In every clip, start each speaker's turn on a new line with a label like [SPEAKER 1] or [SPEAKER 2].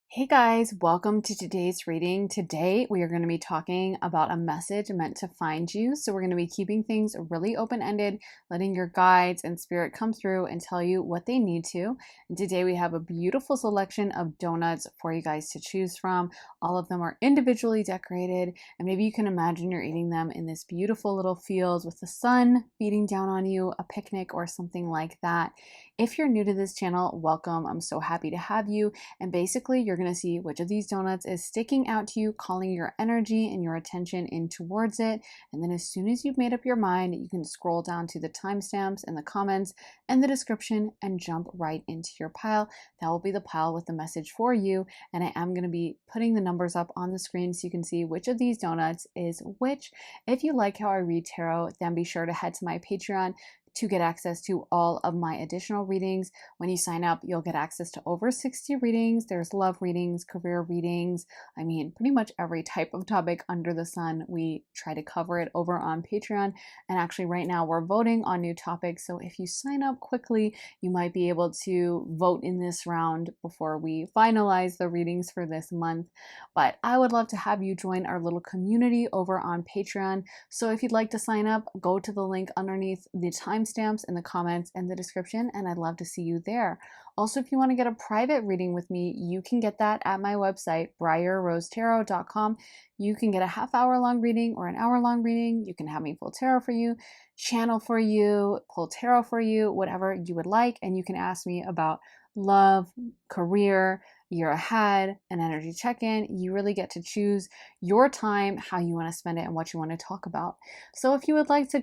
[SPEAKER 1] Hey guys, welcome to today's reading. Today we are going to be talking about a message meant to find you. So we're going to be keeping things really open-ended, letting your guides and spirit come through and tell you what they need to. And today we have a beautiful selection of donuts for you guys to choose from. All of them are individually decorated, and maybe you can imagine you're eating them in this beautiful little field with the sun beating down on you, a picnic or something like that. If you're new to this channel, welcome. I'm so happy to have you. And basically, you're going to see which of these donuts is sticking out to you, calling your energy and your attention in towards it. And then as soon as you've made up your mind, you can scroll down to the timestamps and the comments and the description and jump right into your pile. That will be the pile with the message for you. And I am going to be putting the numbers up on the screen so you can see which of these donuts is which. If you like how I read tarot, then be sure to head to my Patreon to get access to all of my additional readings. When you sign up, you'll get access to over 60 readings. There's love readings, career readings. I mean, pretty much every type of topic under the sun. We try to cover it over on Patreon. And actually right now we're voting on new topics. So if you sign up quickly, you might be able to vote in this round before we finalize the readings for this month. But I would love to have you join our little community over on Patreon. So if you'd like to sign up, go to the link underneath the timestamps in the comments and the description, and I'd love to see you there. Also, if you want to get a private reading with me, you can get that at my website, briarrosetarot.com. You can get a half-hour long reading or an hour-long reading. You can have me pull tarot for you, channel for you, pull tarot for you, whatever you would like, and you can ask me about love, career, year ahead, an energy check-in. You really get to choose your time, how you want to spend it, and what you want to talk about. So if you would like to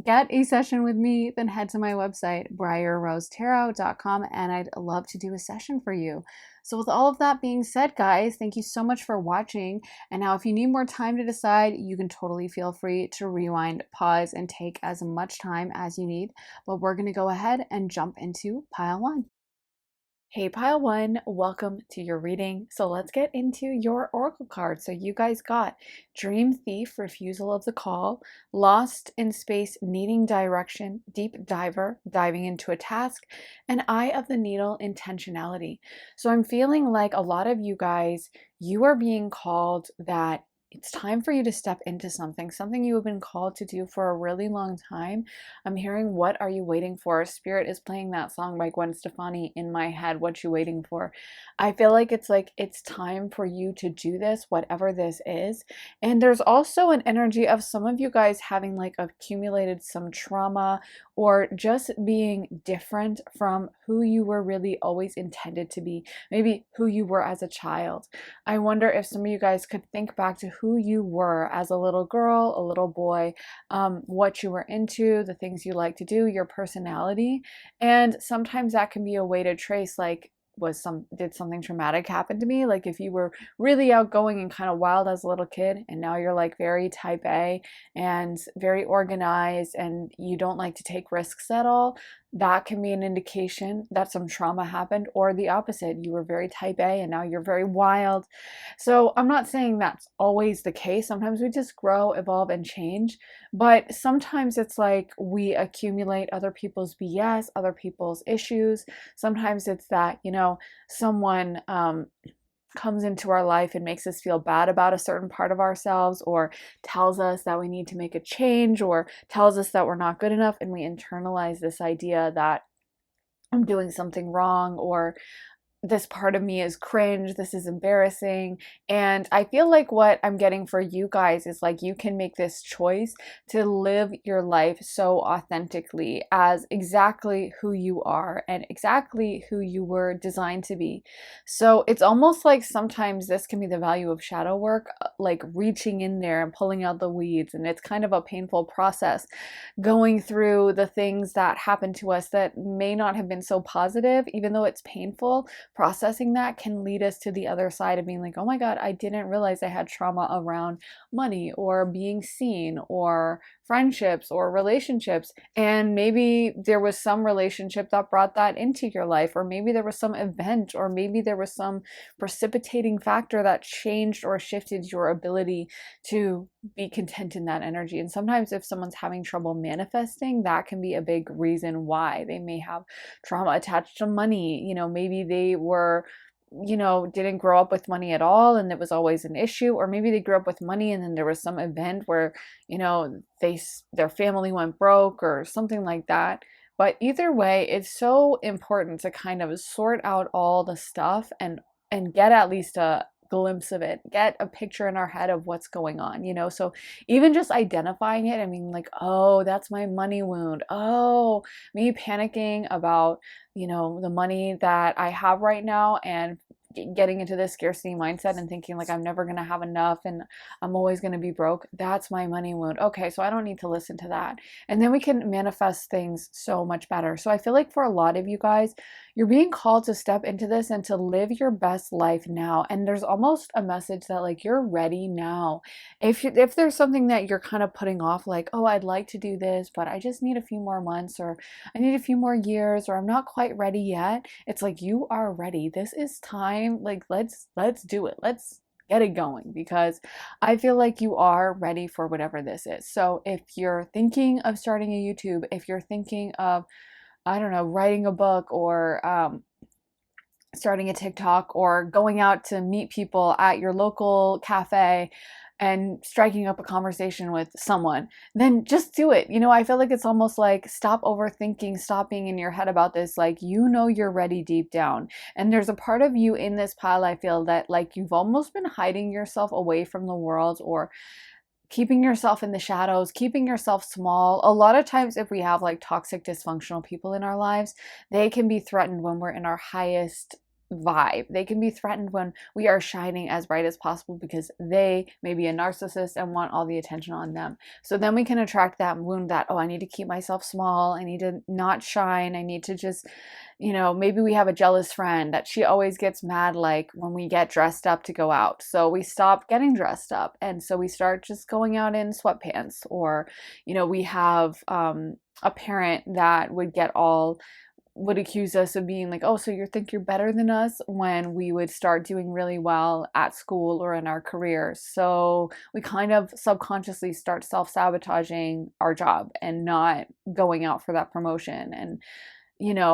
[SPEAKER 1] get a session with me, then head to my website, briarrosetarot.com, and I'd love to do a session for you. So with all of that being said, guys, thank you so much for watching. And now if you need more time to decide, you can totally feel free to rewind, pause, and take as much time as you need. But we're going to go ahead and jump into pile one. Hey Pile 1, welcome to your reading. So let's get into your oracle card. So you guys got Dream Thief, Refusal of the Call, Lost in Space, Needing Direction, Deep Diver, Diving into a Task, and Eye of the Needle, Intentionality. So I'm feeling like a lot of you guys, you are being called that it's time for you to step into something you have been called to do for a really long time. I'm hearing, what are you waiting for? Spirit is playing that song by Gwen Stefani in my head, What You Waiting For? I feel like it's time for you to do this, whatever this is. And there's also an energy of some of you guys having like accumulated some trauma or just being different from who you were really always intended to be, maybe who you were as a child. I wonder if some of you guys could think back to who you were as a little girl, a little boy, what you were into, the things you like to do, your personality. And sometimes that can be a way to trace, like, did something traumatic happen to me? Like if you were really outgoing and kind of wild as a little kid, and now you're like very type A and very organized and you don't like to take risks at all, that can be an indication that some trauma happened. Or the opposite, you were very type A and now you're very wild. So I'm not saying that's always the case. Sometimes we just grow, evolve, and change. But sometimes it's like we accumulate other people's BS, other people's issues. Sometimes it's that, someone comes into our life and makes us feel bad about a certain part of ourselves, or tells us that we need to make a change, or tells us that we're not good enough, and we internalize this idea that I'm doing something wrong, or this part of me is cringe, this is embarrassing. And I feel like what I'm getting for you guys is like, you can make this choice to live your life so authentically as exactly who you are and exactly who you were designed to be. So it's almost like sometimes this can be the value of shadow work, like reaching in there and pulling out the weeds. And it's kind of a painful process, going through the things that happen to us that may not have been so positive. Even though it's painful, processing that can lead us to the other side of being like, oh my God, I didn't realize I had trauma around money or being seen or friendships or relationships. And maybe there was some relationship that brought that into your life, or maybe there was some event, or maybe there was some precipitating factor that changed or shifted your ability to be content in that energy. And sometimes if someone's having trouble manifesting, that can be a big reason why. They may have trauma attached to money. Maybe they were didn't grow up with money at all and it was always an issue, or maybe they grew up with money and then there was some event where, their family went broke or something like that. But either way, it's so important to kind of sort out all the stuff and get at least a glimpse of it, get a picture in our head of what's going on. So even just identifying it, I mean, like, oh, that's my money wound. Oh, me panicking about the money that I have right now and getting into this scarcity mindset and thinking like I'm never going to have enough and I'm always going to be broke. That's my money wound. Okay, so I don't need to listen to that. And then we can manifest things so much better. So I feel like for a lot of you guys, you're being called to step into this and to live your best life now. And there's almost a message that like you're ready now. If there's something that you're kind of putting off, like, oh, I'd like to do this, but I just need a few more months, or I need a few more years, or I'm not quite ready yet. It's like you are ready. This is time. Like let's do it. Let's get it going, because I feel like you are ready for whatever this is. So if you're thinking of starting a YouTube, if you're thinking of, I don't know, writing a book, or starting a TikTok, or going out to meet people at your local cafe and striking up a conversation with someone, then just do it. I feel like it's almost like stop overthinking, stop being in your head about this. Like, you're ready deep down. And there's a part of you in this pile, I feel, that like you've almost been hiding yourself away from the world, or keeping yourself in the shadows, keeping yourself small. A lot of times, if we have like toxic, dysfunctional people in our lives, they can be threatened when we're in our highest vibe. They can be threatened when we are shining as bright as possible, because they may be a narcissist and want all the attention on them. So then we can attract that wound that, oh, I need to keep myself small. I need to not shine. I need to just, maybe we have a jealous friend that she always gets mad like when we get dressed up to go out. So we stop getting dressed up. And so we start just going out in sweatpants. Or, we have a parent that would accuse us of being like, oh, so you think you're better than us, when we would start doing really well at school or in our careers. So we kind of subconsciously start self-sabotaging our job and not going out for that promotion, and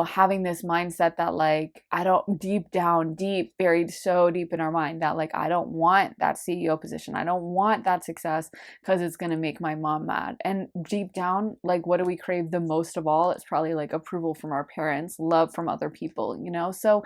[SPEAKER 1] having this mindset that like, I don't, deep down, buried so deep in our mind that like, I don't want that CEO position. I don't want that success because it's going to make my mom mad. And deep down, like, what do we crave the most of all? It's probably like approval from our parents, love from other people, So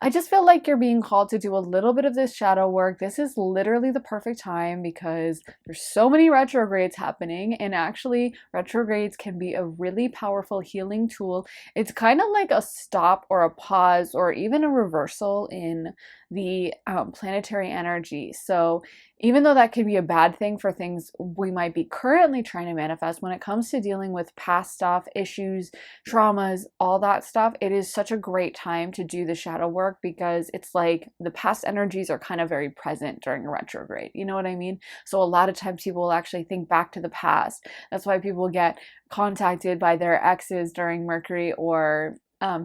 [SPEAKER 1] I just feel like you're being called to do a little bit of this shadow work. This is literally the perfect time, because there's so many retrogrades happening, and actually retrogrades can be a really powerful healing tool. It's kind of like a stop or a pause or even a reversal in the planetary energy. So even though that could be a bad thing for things we might be currently trying to manifest, when it comes to dealing with past stuff, issues, traumas, all that stuff, it is such a great time to do the shadow work, because it's like the past energies are kind of very present during a retrograde. You know what I mean? So a lot of times people will actually think back to the past. That's why people get contacted by their exes during Mercury or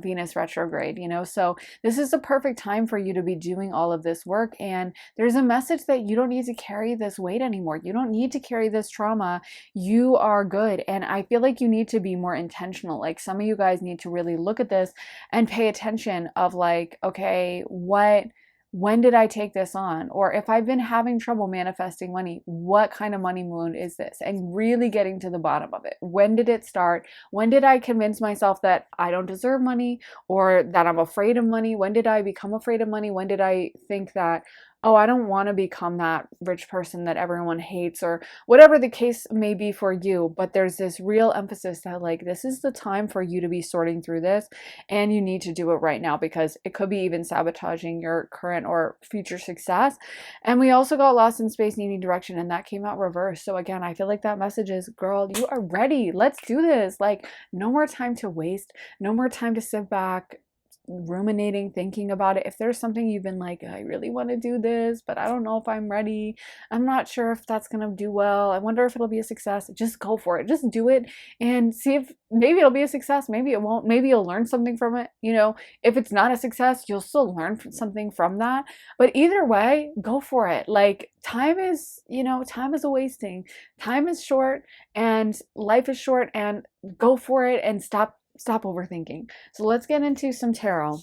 [SPEAKER 1] Venus retrograde, So this is the perfect time for you to be doing all of this work. And there's a message that you don't need to carry this weight anymore. You don't need to carry this trauma. You are good. And I feel like you need to be more intentional. Like, some of you guys need to really look at this and pay attention of like, okay, when did I take this on? Or if I've been having trouble manifesting money, what kind of money wound is this? And really getting to the bottom of it. When did it start? When did I convince myself that I don't deserve money, or that I'm afraid of money? When did I become afraid of money? When did I think that, oh, I don't want to become that rich person that everyone hates, or whatever the case may be for you. But there's this real emphasis that like, this is the time for you to be sorting through this, and you need to do it right now, because it could be even sabotaging your current or future success. And we also got lost in space, needing direction, and that came out reversed. So again, I feel like that message is, girl, you are ready. Let's do this. Like, no more time to waste. No more time to sit back ruminating, thinking about it. If there's something you've been like, I really want to do this, but I don't know if I'm ready. I'm not sure if that's going to do well. I wonder if it'll be a success. Just go for it. Just do it and see if maybe it'll be a success. Maybe it won't. Maybe you'll learn something from it. If it's not a success, you'll still learn something from that. But either way, go for it. Like, time is a wasting. Time is short and life is short, and go for it and stop overthinking. So let's get into some tarot.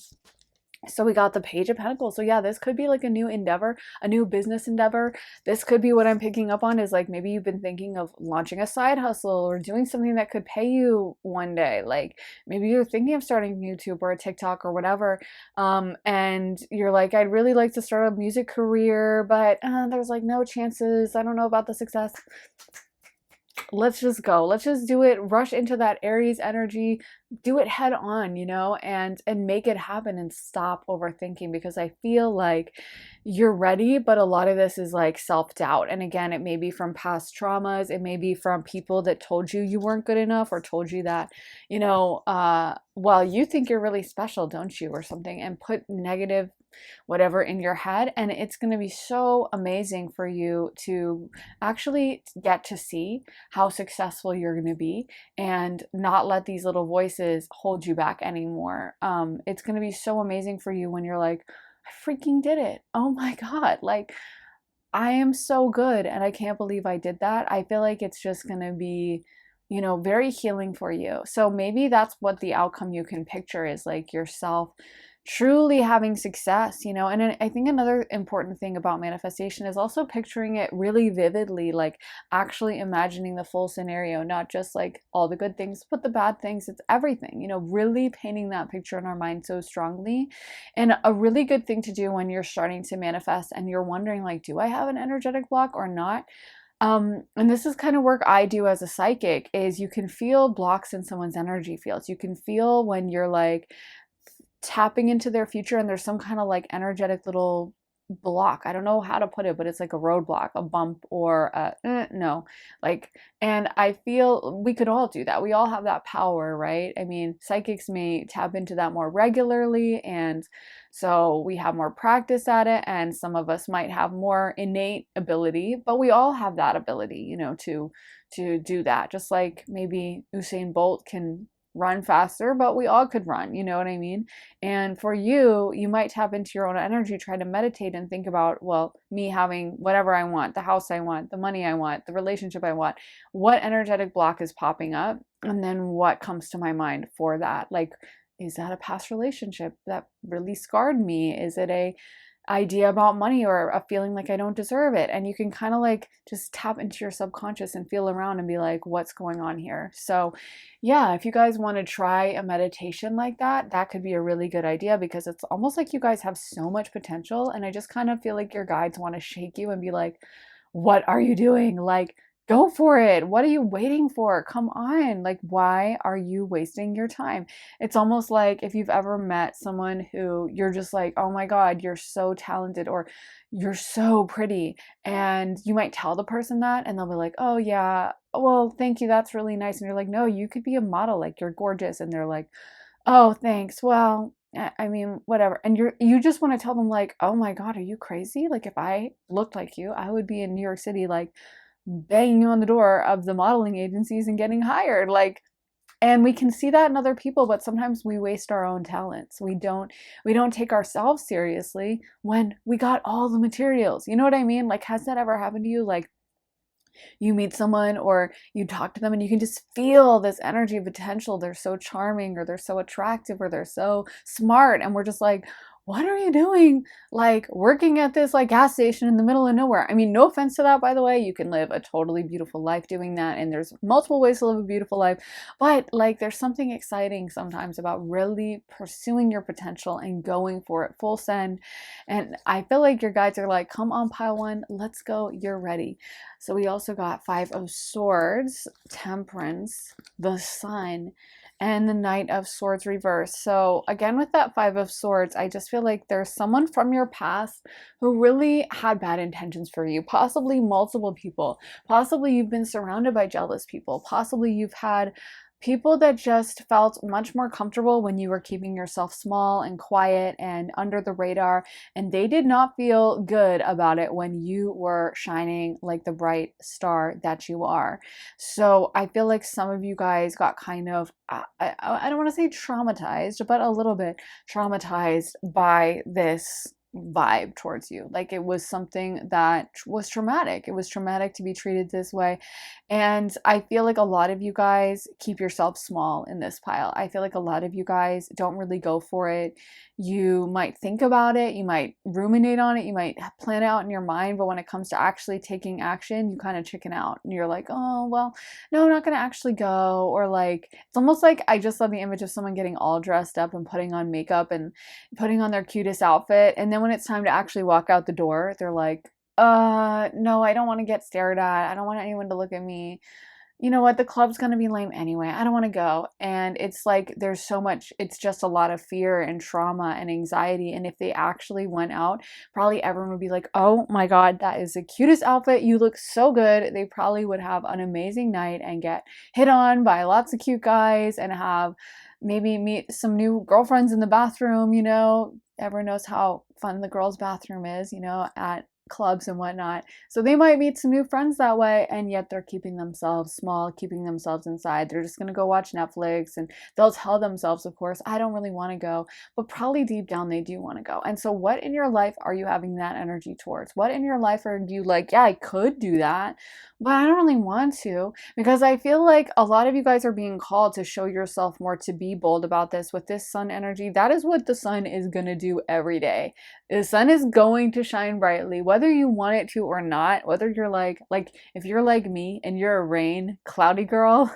[SPEAKER 1] So we got the Page of Pentacles. So yeah, this could be like a new endeavor, a new business endeavor. This could be what I'm picking up on is like maybe you've been thinking of launching a side hustle or doing something that could pay you one day. Like maybe you're thinking of starting YouTube or a TikTok or whatever. And you're like, I'd really like to start a music career, but there's like no chances. I don't know about the success. Let's just go. Let's just do it. Rush into that Aries energy, do it head on, and make it happen and stop overthinking, because I feel like you're ready, but a lot of this is like self-doubt. And again, it may be from past traumas, it may be from people that told you you weren't good enough, or told you that, well, you think you're really special, don't you, or something, and put negative whatever in your head. And it's going to be so amazing for you to actually get to see how successful you're going to be and not let these little voices hold you back anymore. It's going to be so amazing for you when you're like, I freaking did it. Oh my God. Like, I am so good and I can't believe I did that. I feel like it's just going to be, very healing for you. So maybe that's what the outcome you can picture is, like yourself truly having success, and I think another important thing about manifestation is also picturing it really vividly, like actually imagining the full scenario, not just like all the good things, but the bad things. It's everything, really painting that picture in our mind so strongly. And a really good thing to do when you're starting to manifest and you're wondering, like, do I have an energetic block or not? And this is kind of work I do as a psychic, is you can feel blocks in someone's energy fields. You can feel when you're like tapping into their future and there's some kind of like energetic little block. I don't know how to put it, but it's like a roadblock, a bump, or no, like, and I feel we could all do that. We all have that power, right? I mean, psychics may tap into that more regularly, and so we have more practice at it, and some of us might have more innate ability, but we all have that ability, to do that. Just like maybe Usain Bolt can run faster, but we all could run, you know what I mean? And for you, you might tap into your own energy, try to meditate and think about, well, me having whatever I want, the house I want, the money I want, the relationship I want, what energetic block is popping up? And then what comes to my mind for that? Like, is that a past relationship that really scarred me? Is it a idea about money or a feeling like I don't deserve it? And you can kind of like just tap into your subconscious and feel around and be like, what's going on here? So yeah, if you guys want to try a meditation like that, that could be a really good idea, because it's almost like you guys have so much potential. And I just kind of feel like your guides want to shake you and be like, what are you doing? Like, go for it. What are you waiting for? Come on. Like, why are you wasting your time? It's almost like if you've ever met someone who you're just like, oh my God, you're so talented, or you're so pretty. And you might tell the person that, and they'll be like, oh yeah, well, thank you. That's really nice. And you're like, no, you could be a model. Like, you're gorgeous. And they're like, oh, thanks. Well, I mean, whatever. And you just want to tell them like, oh my God, are you crazy? Like, if I looked like you, I would be in New York City, like banging on the door of the modeling agencies and getting hired. Like, and we can see that in other people, but sometimes we waste our own talents. We don't take ourselves seriously when we got all the materials. You know what I mean? Like, has that ever happened to you? Like, you meet someone or you talk to them and you can just feel this energy of potential. They're so charming, or they're so attractive, or they're so smart. And we're just like, what are you doing? Like, working at this like gas station in the middle of nowhere. I mean, no offense to that, by the way. You can live a totally beautiful life doing that. And there's multiple ways to live a beautiful life. But like, there's something exciting sometimes about really pursuing your potential and going for it full send. And I feel like your guides are like, come on, pile one, let's go. You're ready. So we also got Five of Swords, Temperance, the Sun, and the Knight of Swords reverse. So again, with that Five of Swords, I just feel like there's someone from your past who really had bad intentions for you, possibly multiple people. Possibly you've been surrounded by jealous people. Possibly you've had people that just felt much more comfortable when you were keeping yourself small and quiet and under the radar, and they did not feel good about it when you were shining like the bright star that you are. So I feel like some of you guys got kind of, I don't want to say traumatized, but a little bit traumatized by this vibe towards you. Like it was something that was traumatic. It was traumatic to be treated this way. And I feel like a lot of you guys keep yourself small in this pile. I feel like a lot of you guys don't really go for it. You might think about it, you might ruminate on it, you might plan it out in your mind, but when it comes to actually taking action, you kind of chicken out and you're like, oh, well, no, I'm not going to actually go. Or like, it's almost like I just saw the image of someone getting all dressed up and putting on makeup and putting on their cutest outfit. And then when it's time to actually walk out the door, they're like, no, I don't want to get stared at. I don't want anyone to look at me. You know what? The club's going to be lame anyway. I don't want to go. And it's like there's so much, it's just a lot of fear and trauma and anxiety. And if they actually went out, probably everyone would be like, oh my God, that is the cutest outfit. You look so good. They probably would have an amazing night and get hit on by lots of cute guys and have maybe meet some new girlfriends in the bathroom. You know, everyone knows how fun the girls' bathroom is, you know, at clubs and whatnot. So they might meet some new friends that way, and yet they're keeping themselves small, keeping themselves inside. They're just going to go watch Netflix, and they'll tell themselves, of course, I don't really want to go, but probably deep down they do want to go. And so what in your life are you having that energy towards? What in your life are you like, yeah, I could do that, but I don't really want to? Because I feel like a lot of you guys are being called to show yourself more, to be bold about this with this sun energy. That is what the sun is going to do every day. The sun is going to shine brightly, whether you want it to or not, whether you're like if you're like me and you're a rain, cloudy girl,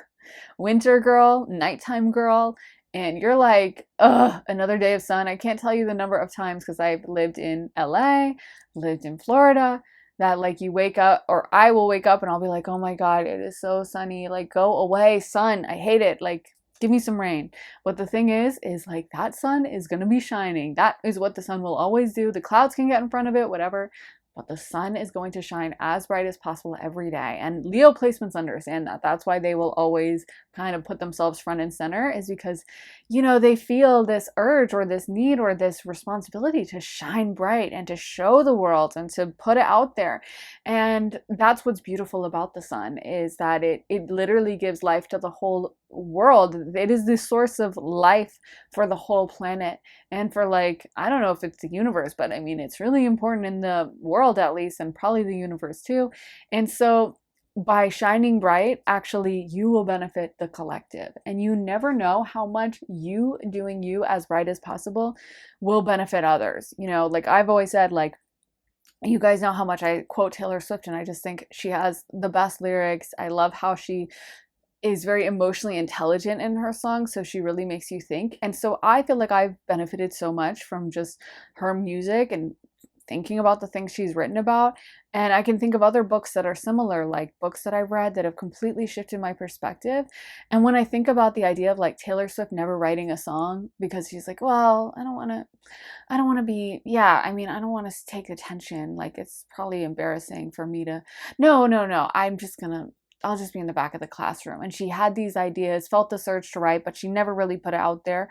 [SPEAKER 1] winter girl, nighttime girl, and you're like, ugh, another day of sun. I can't tell you the number of times, because I've lived in LA, lived in Florida, that like you wake up, or I will wake up and I'll be like, oh my God, it is so sunny. Like, go away, sun. I hate it. Like, give me some rain. But the thing is like that sun is going to be shining. That is what the sun will always do. The clouds can get in front of it, whatever. But the sun is going to shine as bright as possible every day. And Leo placements understand that. That's why they will always kind of put themselves front and center, is because, you know, they feel this urge or this need or this responsibility to shine bright and to show the world and to put it out there. And that's what's beautiful about the sun, is that it literally gives life to the whole world. It is the source of life for the whole planet. And for, like, I don't know if it's the universe, but I mean, it's really important in the world at least, and probably the universe too. And so by shining bright, actually, you will benefit the collective. And you never know how much you doing you as bright as possible will benefit others. You know, like I've always said, like, you guys know how much I quote Taylor Swift, and I just think she has the best lyrics. I love how she is very emotionally intelligent in her songs, so she really makes you think. And so I feel like I've benefited so much from just her music and thinking about the things she's written about. And I can think of other books that are similar, like books that I've read that have completely shifted my perspective. And when I think about the idea of like Taylor Swift never writing a song because she's like, well, I don't want to be, yeah, I mean, I don't want to take attention. Like, it's probably embarrassing for me to, no, I'll just be in the back of the classroom. And she had these ideas, felt the surge to write, but she never really put it out there.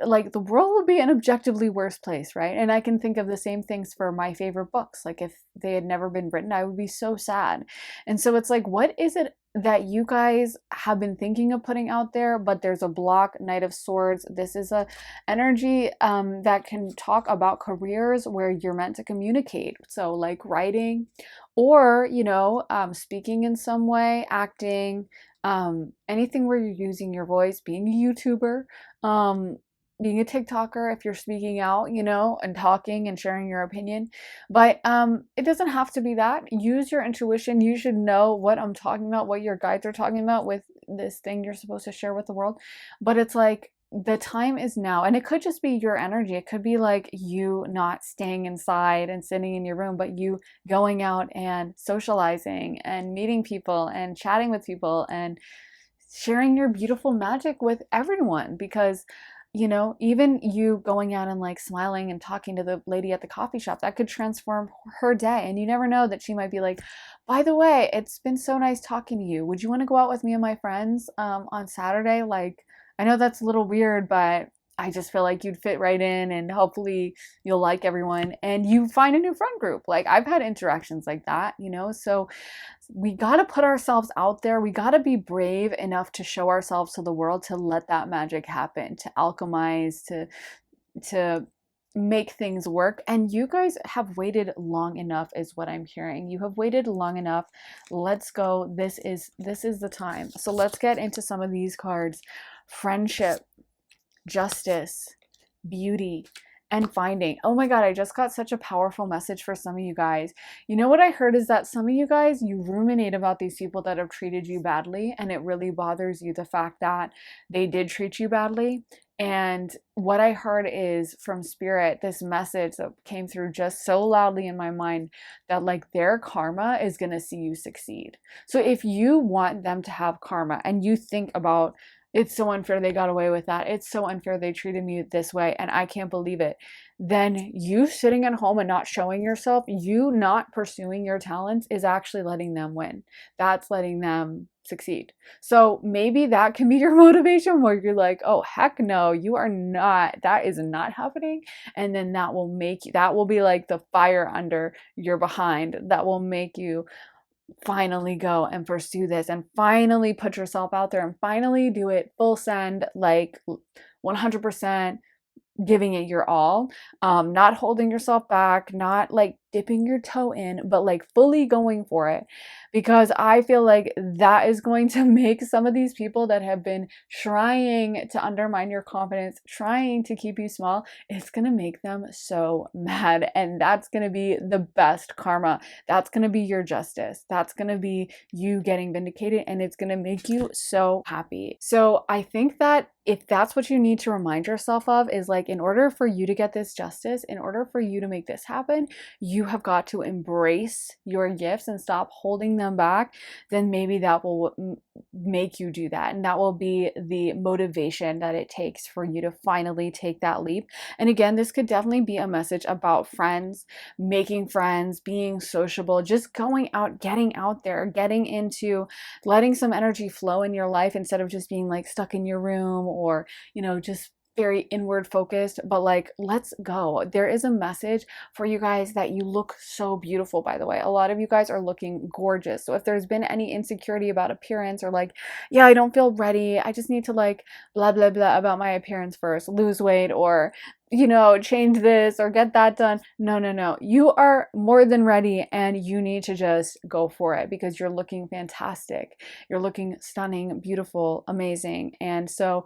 [SPEAKER 1] Like, the world would be an objectively worse place, right? And I can think of the same things for my favorite books. Like, if they had never been written, I would be so sad. And so it's like, what is it that you guys have been thinking of putting out there, but there's a block? Knight of Swords. This is a energy that can talk about careers where you're meant to communicate. So like writing, or, you know, speaking in some way, acting, anything where you're using your voice, being a YouTuber, being a TikToker if you're speaking out, you know, and talking and sharing your opinion. But it doesn't have to be that. Use your intuition. You should know what I'm talking about, what your guides are talking about with this thing you're supposed to share with the world. But it's like, the time is now. And it could just be your energy. It could be like you not staying inside and sitting in your room, but you going out and socializing and meeting people and chatting with people and sharing your beautiful magic with everyone. Because, you know, even you going out and like smiling and talking to the lady at the coffee shop, that could transform her day. And you never know that she might be like, by the way, it's been so nice talking to you. Would you want to go out with me and my friends on Saturday? Like, I know that's a little weird, but I just feel like you'd fit right in, and hopefully you'll like everyone and you find a new friend group. Like, I've had interactions like that, you know? So we got to put ourselves out there. We got to be brave enough to show ourselves to the world, to let that magic happen, to alchemize, to make things work. And you guys have waited long enough is what I'm hearing. You have waited long enough. Let's go. This is the time. So let's get into some of these cards. Friendship, justice, beauty, and finding. Oh my God, I just got such a powerful message for some of you guys. You know what I heard is that some of you guys, you ruminate about these people that have treated you badly, and it really bothers you, the fact that they did treat you badly. And what I heard is from Spirit, this message that came through just so loudly in my mind, that like their karma is going to see you succeed. So if you want them to have karma and you think about, it's so unfair they got away with that, it's so unfair they treated me this way, and I can't believe it, then you sitting at home and not showing yourself, you not pursuing your talents, is actually letting them win. That's letting them succeed. So maybe that can be your motivation, where you're like, oh heck no, you are not, that is not happening. And then that will make you, that will be like the fire under your behind, that will make you finally go and pursue this, and finally put yourself out there, and finally do it full send, like 100%, giving it your all, not holding yourself back, not like dipping your toe in, but like fully going for it. Because I feel like that is going to make some of these people that have been trying to undermine your confidence, trying to keep you small, it's going to make them so mad. And that's going to be the best karma. That's going to be your justice. That's going to be you getting vindicated, and it's going to make you so happy. So I think that if that's what you need to remind yourself of, is like, in order for you to get this justice, in order for you to make this happen, you have got to embrace your gifts and stop holding them back. Then maybe that will make you do that, and that will be the motivation that it takes for you to finally take that leap. And again, this could definitely be a message about friends, making friends, being sociable, just going out, getting out there, getting into, letting some energy flow in your life, instead of just being like stuck in your room, or just very inward focused. But like, let's go. There is a message for you guys that you look so beautiful, by the way. A lot of you guys are looking gorgeous. So if there's been any insecurity about appearance, or like, yeah, I don't feel ready, I just need to like blah blah blah about my appearance first, lose weight, or change this or get that done. No. You are more than ready, and you need to just go for it, because you're looking fantastic. You're looking stunning, beautiful, amazing. And so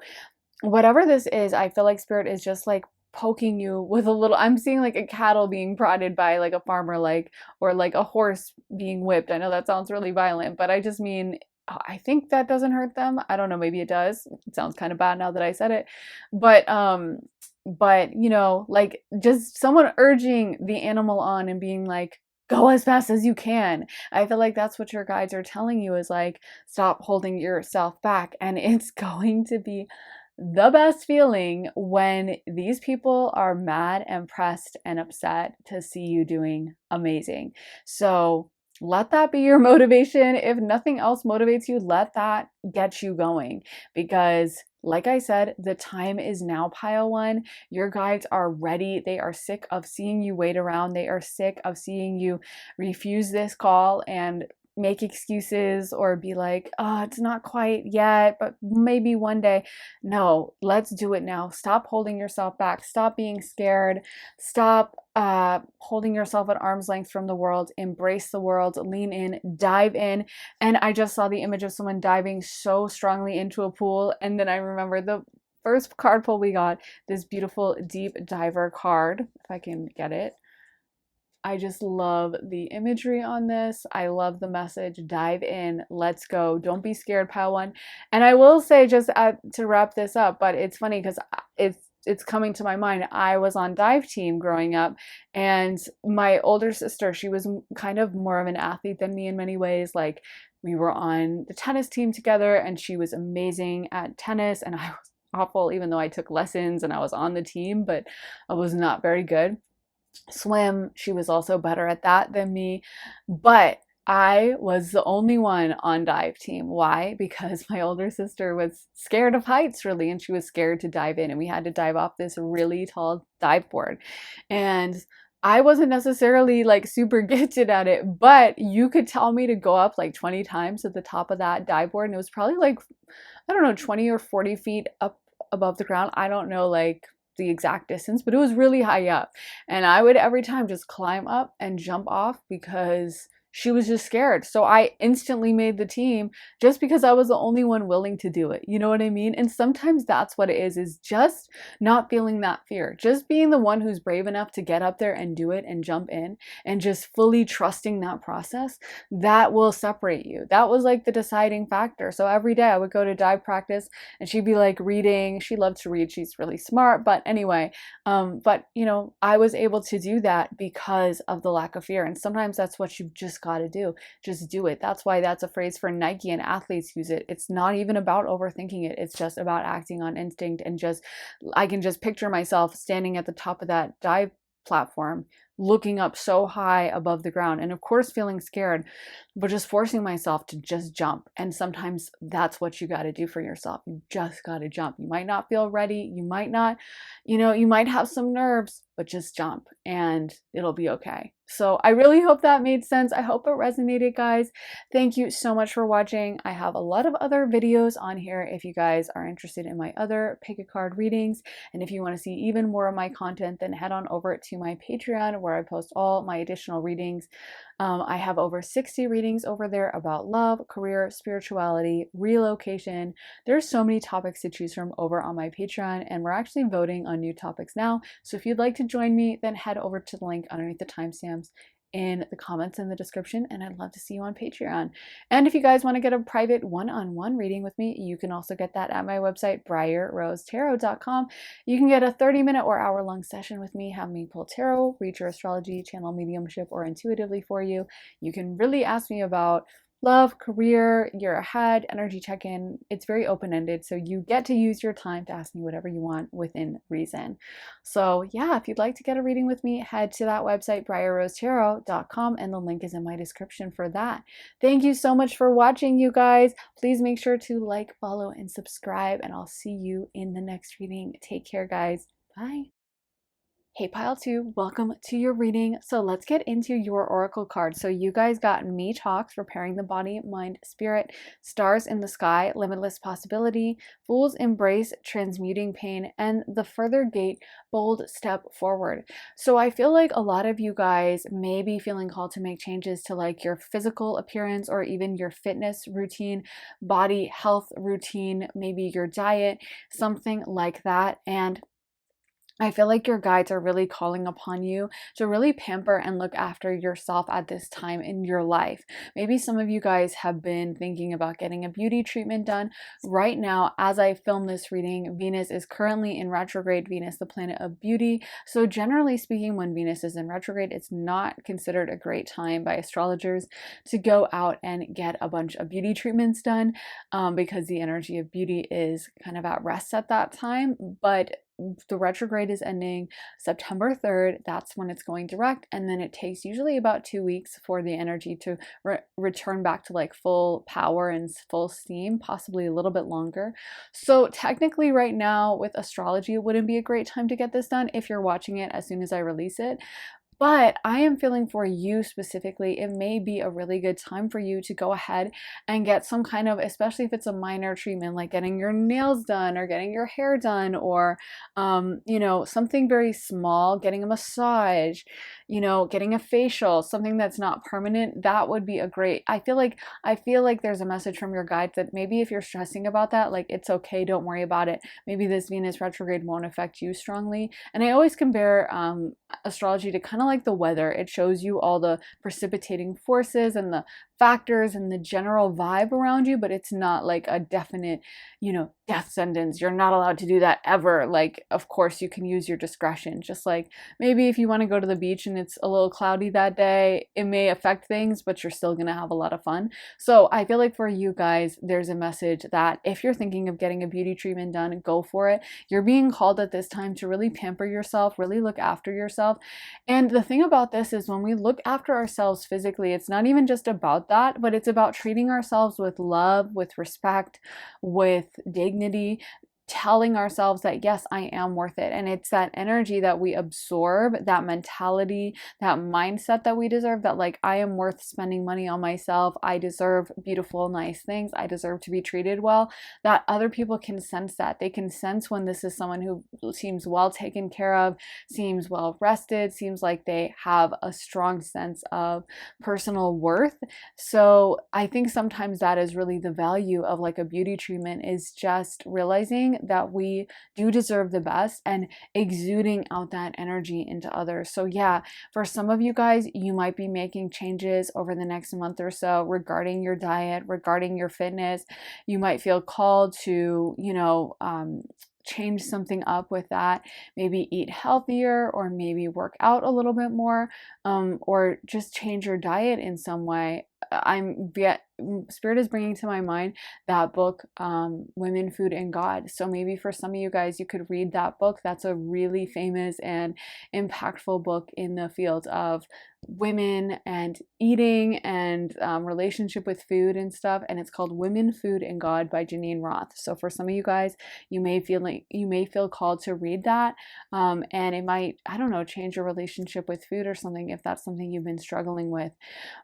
[SPEAKER 1] whatever this is, I feel like Spirit is just like poking you with a little, I'm seeing like a cattle being prodded by like a farmer, like, or like a horse being whipped. I know that sounds really violent, but I just mean, I think that doesn't hurt them. I don't know, maybe it does. It sounds kind of bad now that I said it. But like just someone urging the animal on and being like, go as fast as you can. I feel like that's what your guides are telling you, is like, stop holding yourself back. And it's going to be the best feeling when these people are mad and pressed and upset to see you doing amazing. So let that be your motivation. If nothing else motivates you, let that get you going. Because like I said, the time is now, pile one. Your guides are ready. They are sick of seeing you wait around. They are sick of seeing you refuse this call and make excuses, or be like, oh, it's not quite yet, but maybe one day. No, let's do it now. Stop holding yourself back. Stop being scared. Stop holding yourself at arm's length from the world. Embrace the world. Lean in. Dive in. And I just saw the image of someone diving so strongly into a pool. And then I remember the first card pull we got, this beautiful deep diver card, if I can get it. I just love the imagery on this. I love the message. Dive in. Let's go. Don't be scared, pile one. And I will say, just to wrap this up, but it's funny because it's coming to my mind. I was on dive team growing up, and my older sister, she was kind of more of an athlete than me in many ways. Like, we were on the tennis team together, and she was amazing at tennis, and I was awful, even though I took lessons and I was on the team, but I was not very good. Swim, she was also better at that than me, but I was the only one on dive team. Why? Because my older sister was scared of heights, really, and she was scared to dive in, and we had to dive off this really tall dive board. And I wasn't necessarily like super gifted at it, but you could tell me to go up like 20 times at the top of that dive board, and it was probably like, I don't know, 20 or 40 feet up above the ground. I don't know like the exact distance, but it was really high up. And I would every time just climb up and jump off because she was just scared. So I instantly made the team just because I was the only one willing to do it. You know what I mean? And sometimes that's what it is just not feeling that fear. Just being the one who's brave enough to get up there and do it and jump in and just fully trusting that process, that will separate you. That was like the deciding factor. So every day I would go to dive practice and she'd be like reading. She loved to read. She's really smart. But anyway, but you know, I was able to do that because of the lack of fear. And sometimes that's what you've just got to do. Just do it. That's why that's a phrase for Nike, and athletes use it. It's not even about overthinking it. It's just about acting on instinct. And just, I can just picture myself standing at the top of that dive platform, looking up so high above the ground, and of course feeling scared, but just forcing myself to just jump. And sometimes that's what you got to do for yourself. You just got to jump. You might not feel ready. You might not, you know, you might have some nerves, but just jump and it'll be okay. So I really hope that made sense. I hope it resonated, guys. Thank you so much for watching. I have a lot of other videos on here if you guys are interested in my other pick a card readings. And if you want to see even more of my content, then head on over to my Patreon where I post all my additional readings. I have over 60 readings over there about love, career, spirituality, relocation. There's so many topics to choose from over on my Patreon, and we're actually voting on new topics now. So if you'd like to join me, then head over to the link underneath the timestamps in the comments in the description, and I'd love to see you on Patreon. And if you guys want to get a private one-on-one reading with me, you can also get that at my website, briarrosetarot.com. You can get a 30-minute or hour-long session with me, have me pull tarot, read your astrology, channel mediumship, or intuitively for you. You can really ask me about love, career, year ahead, energy check-in. It's very open-ended, so you get to use your time to ask me whatever you want within reason. So yeah, if you'd like to get a reading with me, head to that website, briarrosetarot.com, and the link is in my description for that. Thank you so much for watching, you guys. Please make sure to like, follow, and subscribe, and I'll see you in the next reading. Take care, guys. Bye. Hey Pile 2, welcome to your reading. So let's get into your oracle card. So you guys got Me Talks, Repairing the Body, Mind, Spirit, Stars in the Sky, Limitless Possibility, Fool's Embrace, Transmuting Pain, and The Further Gate, Bold Step Forward. So I feel like a lot of you guys may be feeling called to make changes to like your physical appearance or even your fitness routine, body health routine, maybe your diet, something like that. And I feel like your guides are really calling upon you to really pamper and look after yourself at this time in your life. Maybe some of you guys have been thinking about getting a beauty treatment done. Right now, as I film this reading, Venus is currently in retrograde, Venus, the planet of beauty. So generally speaking, when Venus is in retrograde, it's not considered a great time by astrologers to go out and get a bunch of beauty treatments done because the energy of beauty is kind of at rest at that time. But the retrograde is ending September 3rd. That's when it's going direct. And then it takes usually about 2 weeks for the energy to return back to like full power and full steam, possibly a little bit longer. So technically right now with astrology, it wouldn't be a great time to get this done if you're watching it as soon as I release it. But I am feeling for you specifically, it may be a really good time for you to go ahead and get some kind of, especially if it's a minor treatment, like getting your nails done or getting your hair done or, you know, something very small, getting a massage, you know, getting a facial, something that's not permanent. That would be a great, I feel like there's a message from your guides that maybe if you're stressing about that, like it's okay, don't worry about it. Maybe this Venus retrograde won't affect you strongly. And I always compare astrology to kind of like the weather. It shows you all the precipitating forces and the factors and the general vibe around you, but it's not like a definite, you know, death sentence. You're not allowed to do that ever. Like, of course, you can use your discretion. Just like maybe if you want to go to the beach and it's a little cloudy that day, it may affect things, but you're still going to have a lot of fun. So I feel like for you guys, there's a message that if you're thinking of getting a beauty treatment done, go for it. You're being called at this time to really pamper yourself, really look after yourself. And the thing about this is when we look after ourselves physically, it's not even just about that, but it's about treating ourselves with love, with respect, with dignity, telling ourselves that, yes, I am worth it. And it's that energy that we absorb, that mentality, that mindset that we deserve, that like, I am worth spending money on myself. I deserve beautiful, nice things. I deserve to be treated well. That other people can sense that. They can sense when this is someone who seems well taken care of, seems well rested, seems like they have a strong sense of personal worth. So I think sometimes that is really the value of like a beauty treatment, is just realizing that we do deserve the best and exuding out that energy into others. So yeah, for some of you guys, you might be making changes over the next month or so regarding your diet, regarding your fitness. You might feel called to, change something up with that. Maybe eat healthier, or maybe work out a little bit more, or just change your diet in some way. Spirit is bringing to my mind that book, Women, Food, and God. So maybe for some of you guys, you could read that book. That's a really famous and impactful book in the field of women and eating and relationship with food and stuff. And it's called Women, Food, and God by Janine Roth. So for some of you guys, you may feel called to read that, and it might, I don't know, change your relationship with food or something, if that's something you've been struggling with.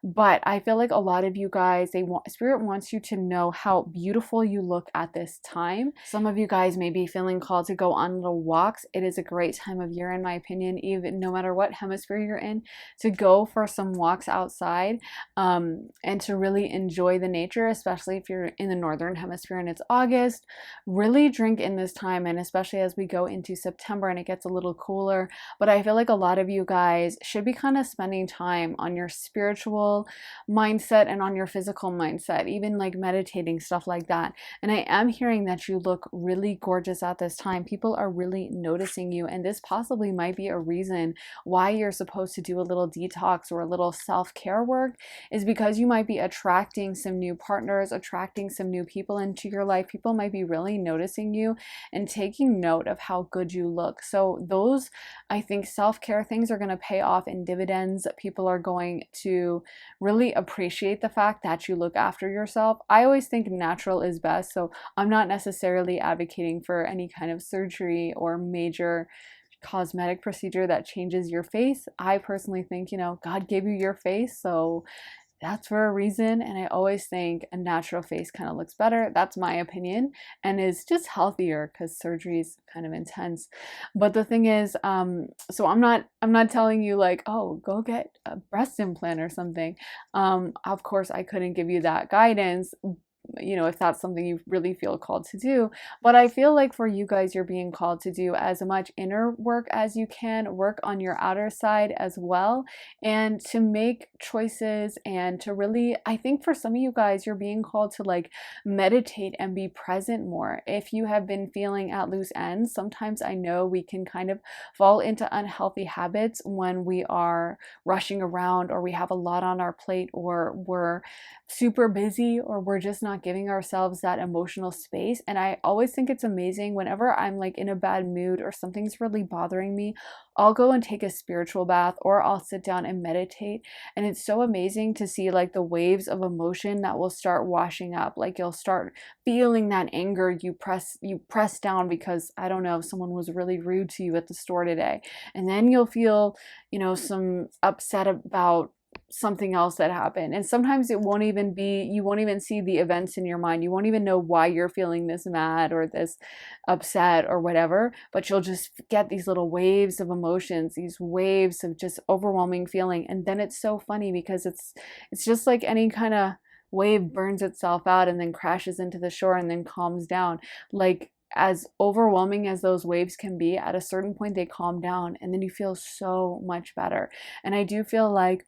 [SPEAKER 1] But I feel like a lot of you guys, Spirit wants you to know how beautiful you look at this time. Some of you guys may be feeling called to go on little walks. It is a great time of year, in my opinion, even no matter what hemisphere you're in, to go for some walks outside, and to really enjoy the nature, especially if you're in the northern hemisphere and it's August. Really drink in this time, and especially as we go into September and it gets a little cooler. But I feel like a lot of you guys should be kind of spending time on your spiritual mindset and on your physical mindset, even like meditating, stuff like that. And I am hearing that you look really gorgeous at this time. People are really noticing you, and this possibly might be a reason why you're supposed to do a little detox or a little self-care work, is because you might be attracting some new partners, attracting some new people into your life. People might be really noticing you and taking note of how good you look. So those, I think, self-care things are going to pay off in dividends. People are going to really appreciate the fact that you look after yourself. I always think natural is best, so I'm not necessarily advocating for any kind of surgery or major cosmetic procedure that changes your face. I personally think, God gave you your face, so that's for a reason. And I always think a natural face kind of looks better. That's my opinion, and is just healthier, because surgery is kind of intense. But the thing is, so I'm not telling you like, oh, go get a breast implant or something. Of course, I couldn't give you that guidance, if that's something you really feel called to do. But I feel like for you guys, you're being called to do as much inner work as you can, work on your outer side as well, and to make choices, and to really, I think for some of you guys, you're being called to like meditate and be present more. If you have been feeling at loose ends, sometimes I know we can kind of fall into unhealthy habits when we are rushing around, or we have a lot on our plate, or we're super busy, or we're just not giving ourselves that emotional space. And I always think it's amazing whenever I'm like in a bad mood or something's really bothering me, I'll go and take a spiritual bath, or I'll sit down and meditate. And it's so amazing to see like the waves of emotion that will start washing up. Like you'll start feeling that anger you press down because, I don't know, someone was really rude to you at the store today. And then you'll feel, some upset about something else that happened. And sometimes you won't even see the events in your mind. You won't even know why you're feeling this mad or this upset or whatever, but you'll just get these little waves of emotions, these waves of just overwhelming feeling. And then it's so funny because it's just like any kind of wave burns itself out and then crashes into the shore and then calms down. Like, as overwhelming as those waves can be, at a certain point they calm down, and then you feel so much better. And I do feel like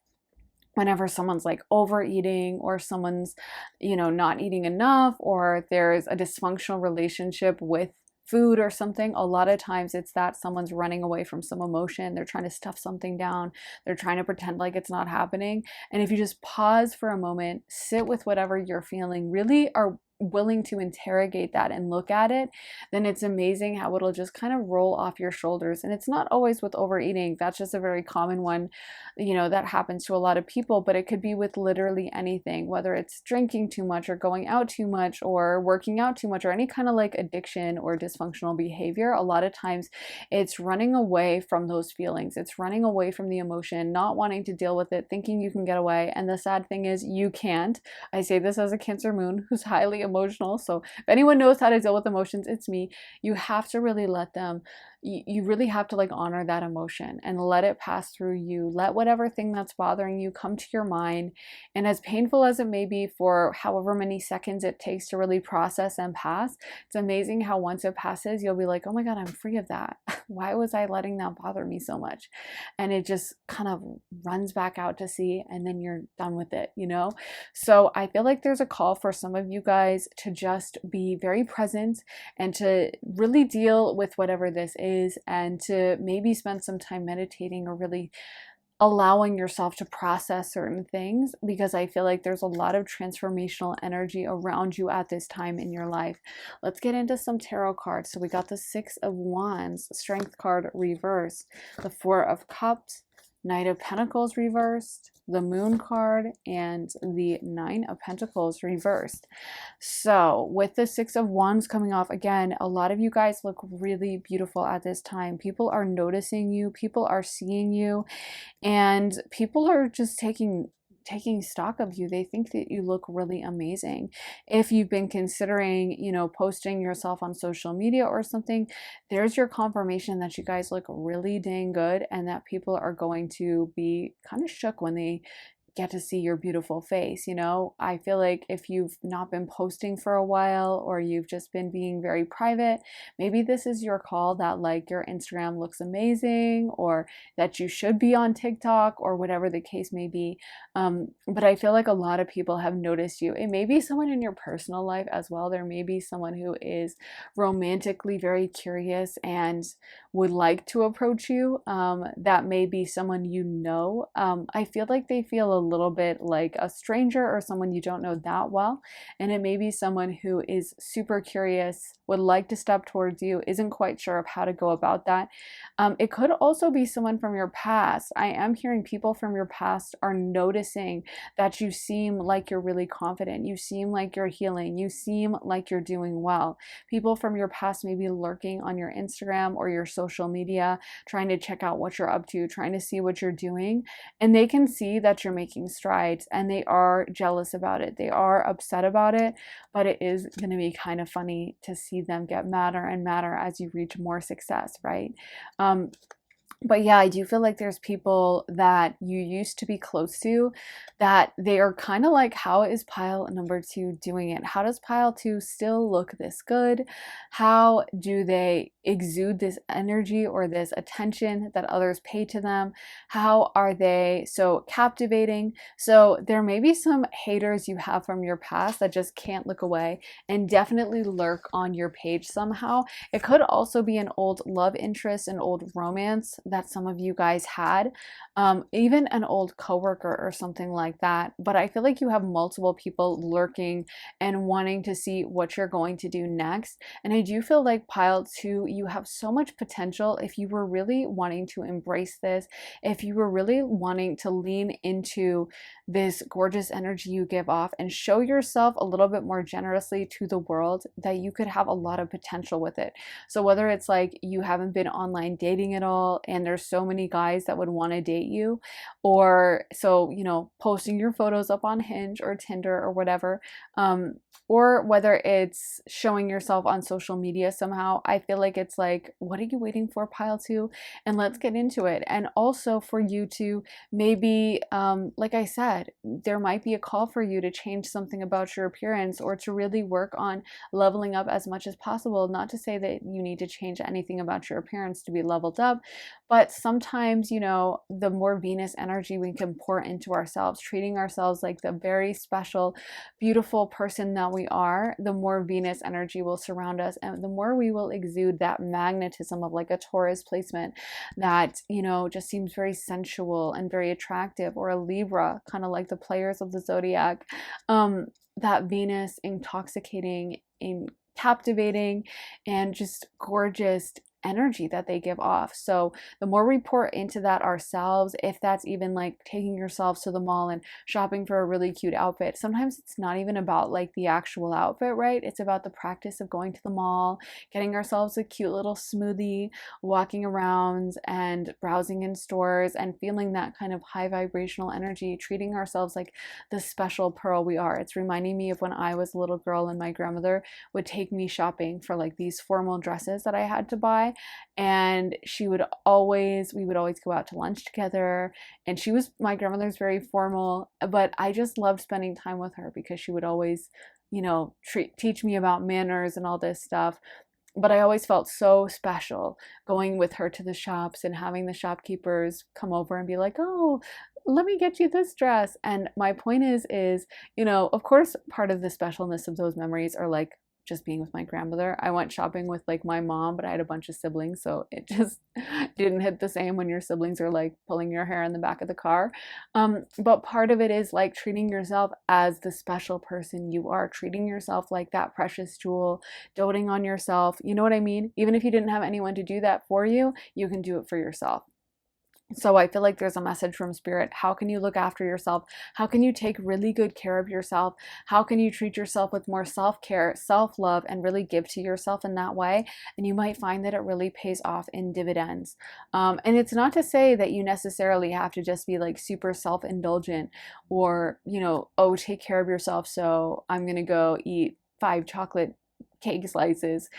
[SPEAKER 1] whenever someone's like overeating, or someone's, not eating enough, or there's a dysfunctional relationship with food or something, a lot of times it's that someone's running away from some emotion. They're trying to stuff something down. They're trying to pretend like it's not happening. And if you just pause for a moment, sit with whatever you're feeling, really are willing to interrogate that and look at it, then it's amazing how it'll just kind of roll off your shoulders. And it's not always with overeating. That's just a very common one, that happens to a lot of people, but it could be with literally anything, whether it's drinking too much or going out too much or working out too much or any kind of like addiction or dysfunctional behavior. A lot of times it's running away from those feelings. It's running away from the emotion, not wanting to deal with it, thinking you can get away. And the sad thing is you can't. I say this as a Cancer moon who's highly emotional. So if anyone knows how to deal with emotions, it's me. You have to really let them, you really have to like honor that emotion and let it pass through you. Let whatever thing that's bothering you come to your mind. And as painful as it may be for however many seconds it takes to really process and pass, it's amazing how once it passes, you'll be like, oh my God, I'm free of that. Why was I letting that bother me so much? And it just kind of runs back out to sea, and then you're done with it, So I feel like there's a call for some of you guys to just be very present and to really deal with whatever this is, and to maybe spend some time meditating or really allowing yourself to process certain things, because I feel like there's a lot of transformational energy around you at this time in your life. Let's get into some tarot cards. So we got the Six of Wands, Strength card reversed, the Four of Cups, Knight of Pentacles reversed, the Moon card, and the Nine of Pentacles reversed. So with the Six of Wands coming off, again, a lot of you guys look really beautiful at this time. People are noticing you, people are seeing you, and people are just taking stock of you. They think that you look really amazing. If you've been considering, posting yourself on social media or something, there's your confirmation that you guys look really dang good, and that people are going to be kind of shook when they get to see your beautiful face. I feel like if you've not been posting for a while, or you've just been being very private, maybe this is your call that like your Instagram looks amazing, or that you should be on TikTok, or whatever the case may be. But I feel like a lot of people have noticed you. It may be someone in your personal life as well. There may be someone who is romantically very curious and would like to approach you. That may be someone I feel like they feel a little bit like a stranger or someone you don't know that well. And it may be someone who is super curious, would like to step towards you, isn't quite sure of how to go about that. It could also be someone from your past. I am hearing people from your past are noticing that you seem like you're really confident. You seem like you're healing. You seem like you're doing well. People from your past may be lurking on your Instagram or your social media, trying to check out what you're up to, trying to see what you're doing. And they can see that you're making strides, and they are jealous about it. They are upset about it, but it is going to be kind of funny to see them get madder and madder as you reach more success, right? But yeah, I do feel like there's people that you used to be close to that they are kind of like, how is pile number two doing it? How does pile two still look this good? How do they exude this energy or this attention that others pay to them? How are they so captivating? So there may be some haters you have from your past that just can't look away and definitely lurk on your page somehow. It could also be an old love interest, an old romance that some of you guys had, even an old coworker or something like that. But I feel like you have multiple people lurking and wanting to see what you're going to do next. And I do feel like pile two, you have so much potential if you were really wanting to embrace this, if you were really wanting to lean into this gorgeous energy you give off and show yourself a little bit more generously to the world, that you could have a lot of potential with it. So whether it's like you haven't been online dating at all and there's so many guys that would want to date you, or so, posting your photos up on Hinge or Tinder or whatever, or whether it's showing yourself on social media somehow, I feel like it's like, what are you waiting for, pile two? And let's get into it. And also for you to maybe, like I said, there might be a call for you to change something about your appearance, or to really work on leveling up as much as possible. Not to say that you need to change anything about your appearance to be leveled up, But sometimes, you know, the more Venus energy we can pour into ourselves, treating ourselves like the very special, beautiful person that we are, the more Venus energy will surround us, and the more we will exude that magnetism of like a Taurus placement that, you know, just seems very sensual and very attractive, or a Libra, kind of like the players of the zodiac. That Venus intoxicating, in captivating, and just gorgeous energy that they give off. So the more we pour into that ourselves, if that's even like taking yourselves to the mall and shopping for a really cute outfit, sometimes it's not even about like the actual outfit, right? It's about the practice of going to the mall, getting ourselves a cute little smoothie, walking around and browsing in stores and feeling that kind of high vibrational energy, treating ourselves like the special pearl we are. It's reminding me of when I was a little girl and my grandmother would take me shopping for like these formal dresses that I had to buy, and we would always go out to lunch together, and my grandmother's very formal, but I just loved spending time with her because she would always, you know, teach me about manners and all this stuff. But I always felt so special going with her to the shops and having the shopkeepers come over and be like, "Oh, let me get you this dress." And my point is, you know, of course, part of the specialness of those memories are like just being with my grandmother. I went shopping with like my mom, but I had a bunch of siblings, so it just didn't hit the same when your siblings are like pulling your hair in the back of the car. But part of it is like treating yourself as the special person you are, treating yourself like that precious jewel, doting on yourself. You know what I mean? Even if you didn't have anyone to do that for you, you can do it for yourself. So I feel like there's a message from spirit. How can you look after yourself? How can you take really good care of yourself? How can you treat yourself with more self-care, self-love, and really give to yourself in that way? And you might find that it really pays off in dividends. And it's not to say that you necessarily have to just be like super self-indulgent, or, you know, oh, take care of yourself, so I'm gonna go eat 5 chocolate cake slices,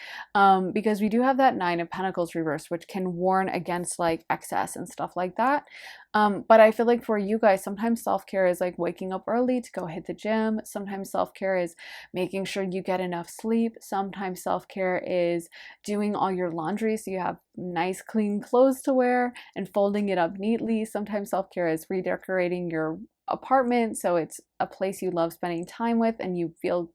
[SPEAKER 1] because we do have that Nine of Pentacles reversed, which can warn against like excess and stuff like that. But I feel like for you guys, sometimes self-care is like waking up early to go hit the gym. Sometimes self-care is making sure you get enough sleep. Sometimes self-care is doing all your laundry so you have nice clean clothes to wear and folding it up neatly. Sometimes self-care is redecorating your apartment so it's a place you love spending time with and you feel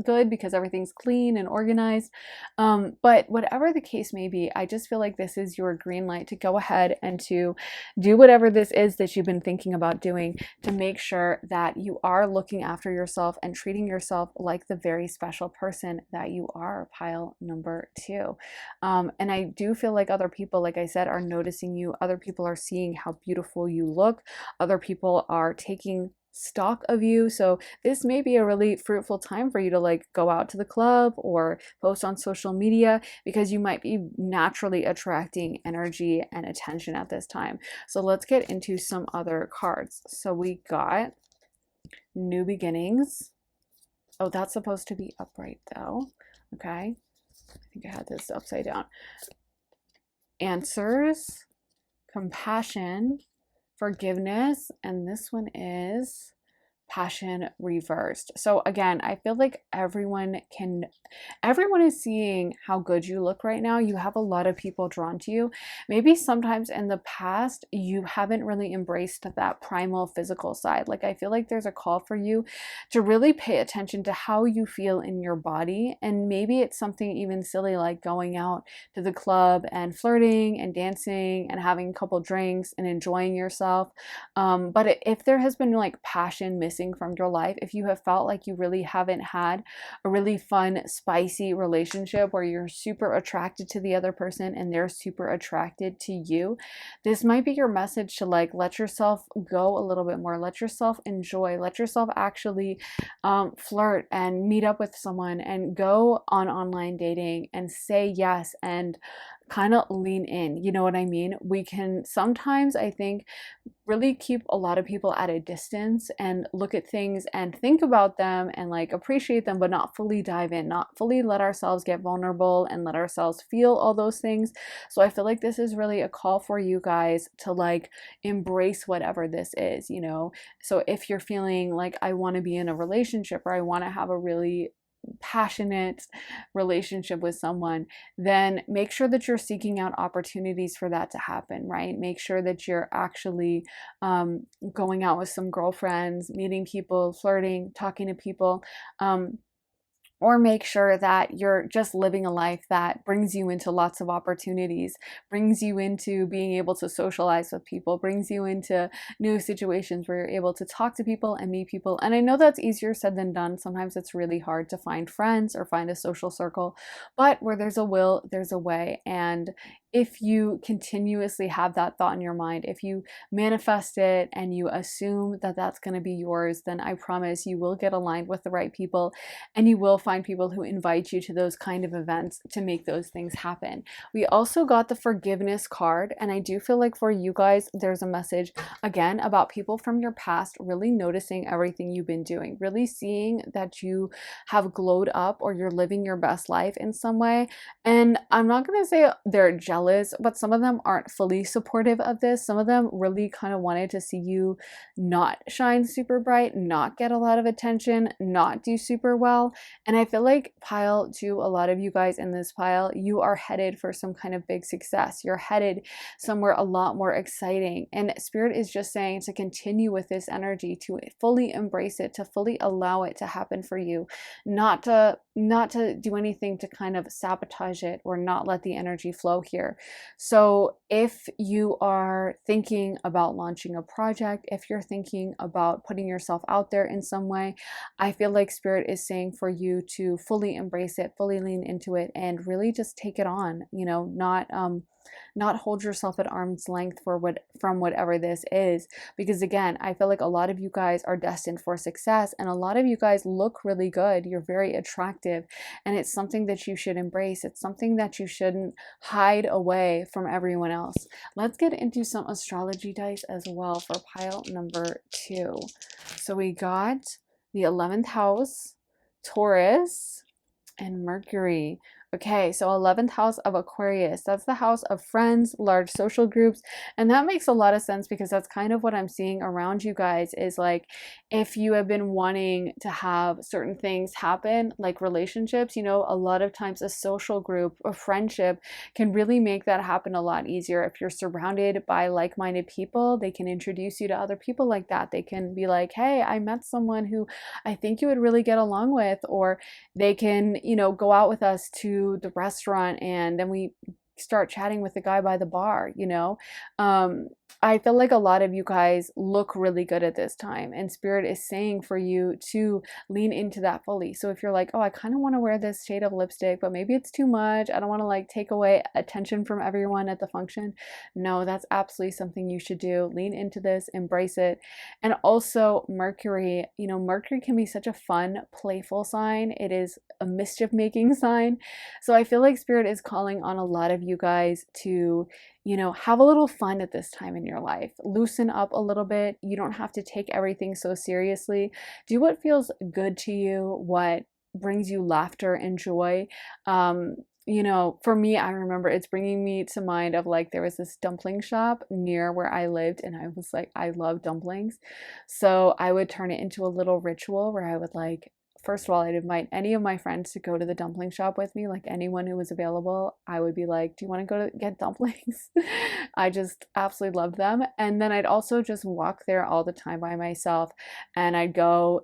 [SPEAKER 1] good because everything's clean and organized. But whatever the case may be, I just feel like this is your green light to go ahead and to do whatever this is that you've been thinking about doing, to make sure that you are looking after yourself and treating yourself like the very special person that you are, pile number 2. And I do feel like other people, like I said, are noticing you. Other people are seeing how beautiful you look. Other people are taking stock of you. So this may be a really fruitful time for you to like go out to the club or post on social media, because you might be naturally attracting energy and attention at this time. So let's get into some other cards. So we got New Beginnings. Oh, that's supposed to be upright though. Okay. I think I had this upside down. Answers, Compassion, Forgiveness, and this one is Passion reversed. So again, I feel like everyone is seeing how good you look right now. You have a lot of people drawn to you. Maybe sometimes in the past you haven't really embraced that primal physical side. Like I feel like there's a call for you to really pay attention to how you feel in your body, and maybe it's something even silly like going out to the club and flirting and dancing and having a couple drinks and enjoying yourself. But if there has been like passion missing from your life, if you have felt like you really haven't had a really fun, spicy relationship where you're super attracted to the other person and they're super attracted to you, this might be your message to like let yourself go a little bit more, let yourself enjoy, let yourself actually flirt and meet up with someone and go on online dating and say yes and kind of lean in. You know what I mean? We can sometimes, I think, really keep a lot of people at a distance and look at things and think about them and like appreciate them, but not fully dive in, not fully let ourselves get vulnerable and let ourselves feel all those things. So I feel like this is really a call for you guys to like embrace whatever this is, you know? So if you're feeling like I want to be in a relationship or I want to have a really passionate relationship with someone, then make sure that you're seeking out opportunities for that to happen, right? Make sure that you're actually going out with some girlfriends, meeting people, flirting, talking to people. Or make sure that you're just living a life that brings you into lots of opportunities, brings you into being able to socialize with people, brings you into new situations where you're able to talk to people and meet people. And I know that's easier said than done. Sometimes it's really hard to find friends or find a social circle, but where there's a will, there's a way. And if you continuously have that thought in your mind, if you manifest it and you assume that that's going to be yours, then I promise you will get aligned with the right people, and you will find people who invite you to those kind of events to make those things happen. We also got the forgiveness card, and I do feel like for you guys, there's a message again about people from your past really noticing everything you've been doing, really seeing that you have glowed up or you're living your best life in some way. And I'm not going to say they're jealous, but some of them aren't fully supportive of this. Some of them really kind of wanted to see you not shine super bright, not get a lot of attention, not do super well. And I feel like pile 2, a lot of you guys in this pile, you are headed for some kind of big success. You're headed somewhere a lot more exciting. And Spirit is just saying to continue with this energy, to fully embrace it, to fully allow it to happen for you, not to do anything to kind of sabotage it or not let the energy flow here. So if you are thinking about launching a project, if you're thinking about putting yourself out there in some way, I feel like Spirit is saying for you to fully embrace it, fully lean into it, and really just take it on, not hold yourself at arm's length from whatever this is. Because again, I feel like a lot of you guys are destined for success, and a lot of you guys look really good. You're very attractive, and it's something that you should embrace. It's something that you shouldn't hide away from everyone else. Let's get into some astrology dice as well for pile number 2. So we got the 11th house, Taurus, and Mercury. Okay, so 11th house of Aquarius, that's the house of friends, large social groups. And that makes a lot of sense because that's kind of what I'm seeing around you guys is like, if you have been wanting to have certain things happen, like relationships, a lot of times a social group, a friendship can really make that happen a lot easier. If you're surrounded by like-minded people, they can introduce you to other people like that. They can be like, hey, I met someone who I think you would really get along with, or they can, go out with us to the restaurant and then we start chatting with the guy by the bar. I feel like a lot of you guys look really good at this time, and Spirit is saying for you to lean into that fully. So if you're like, oh, I kind of want to wear this shade of lipstick, but maybe it's too much, I don't want to like take away attention from everyone at the function. No, that's absolutely something you should do. Lean into this, embrace it. And also Mercury, Mercury can be such a fun, playful sign. It is a mischief making sign. So I feel like Spirit is calling on a lot of you guys to have a little fun at this time in your life. Loosen up a little bit. You don't have to take everything so seriously. Do what feels good to you, what brings you laughter and joy. For me, I remember it's bringing me to mind of like, there was this dumpling shop near where I lived, and I was like, I love dumplings. So I would turn it into a little ritual where I would like, first of all, I'd invite any of my friends to go to the dumpling shop with me, like anyone who was available. I would be like, do you want to go to get dumplings? I just absolutely loved them. And then I'd also just walk there all the time by myself, and I'd go,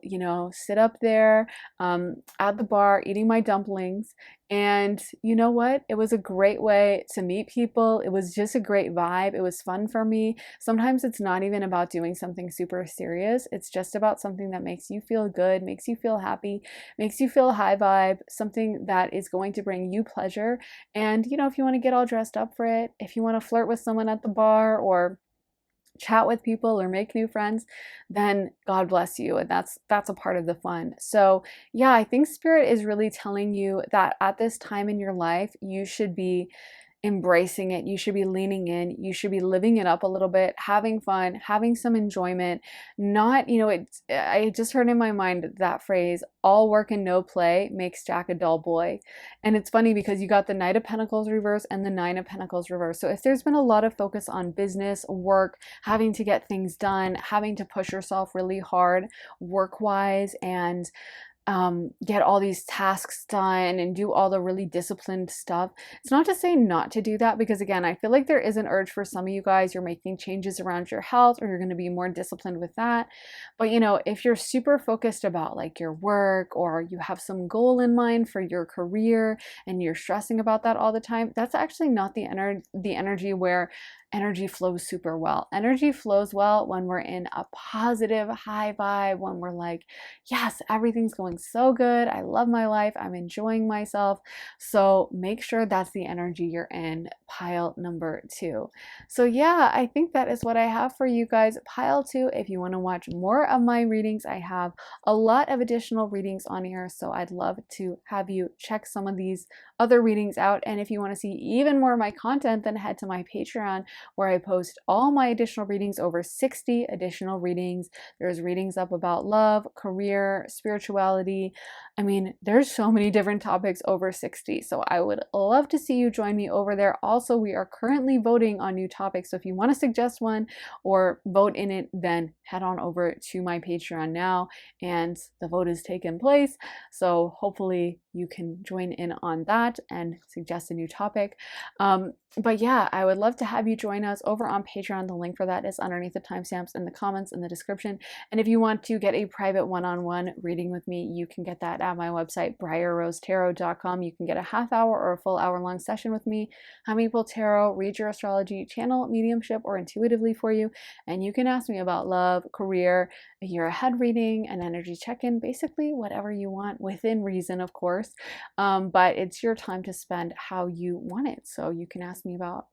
[SPEAKER 1] sit up there at the bar eating my dumplings. And you know what? It was a great way to meet people. It was just a great vibe. It was fun for me. Sometimes it's not even about doing something super serious. It's just about something that makes you feel good, makes you feel happy, makes you feel high vibe, something that is going to bring you pleasure. And, if you want to get all dressed up for it, if you want to flirt with someone at the bar or chat with people or make new friends, then God bless you, and that's a part of the fun. So yeah, I think Spirit is really telling you that at this time in your life you should be embracing it. You should be leaning in. You should be living it up a little bit, having fun, having some enjoyment. Not, I just heard in my mind that phrase, all work and no play makes Jack a dull boy. And it's funny because you got the Knight of Pentacles reverse and the Nine of Pentacles reverse. So if there's been a lot of focus on business, work, having to get things done, having to push yourself really hard work-wise, and get all these tasks done and do all the really disciplined stuff. It's not to say not to do that, because again, I feel like there is an urge for some of you guys. You're making changes around your health, or you're going to be more disciplined with that. But if you're super focused about like your work, or you have some goal in mind for your career and you're stressing about that all the time, that's actually not the energy where energy flows super well. Energy flows well when we're in a positive high vibe, when we're like, yes, everything's going so good. I love my life. I'm enjoying myself. So make sure that's the energy you're in. Pile number 2. So yeah, I think that is what I have for you guys. Pile 2, if you want to watch more of my readings, I have a lot of additional readings on here. So I'd love to have you check some of these other readings out. And if you want to see even more of my content, then head to my Patreon, where I post all my additional readings, over 60 additional readings. There's readings up about love, career, spirituality. I mean, there's so many different topics, over 60. So I would love to see you join me over there. Also, we are currently voting on new topics. So if you want to suggest one or vote in it, then head on over to my Patreon now, and the vote is taking place. So hopefully you can join in on that and suggest a new topic. But yeah, I would love to have you join us over on Patreon. The link for that is underneath the timestamps in the comments in the description. And if you want to get a private one-on-one reading with me, you can get that at my website, briarrosetarot.com. You can get a half hour or a full hour-long session with me, have me pull tarot, read your astrology, channel mediumship, or intuitively for you. And you can ask me about love, career, a year ahead reading, an energy check-in, basically whatever you want, within reason, of course. But it's your time to spend how you want it. So you can ask me about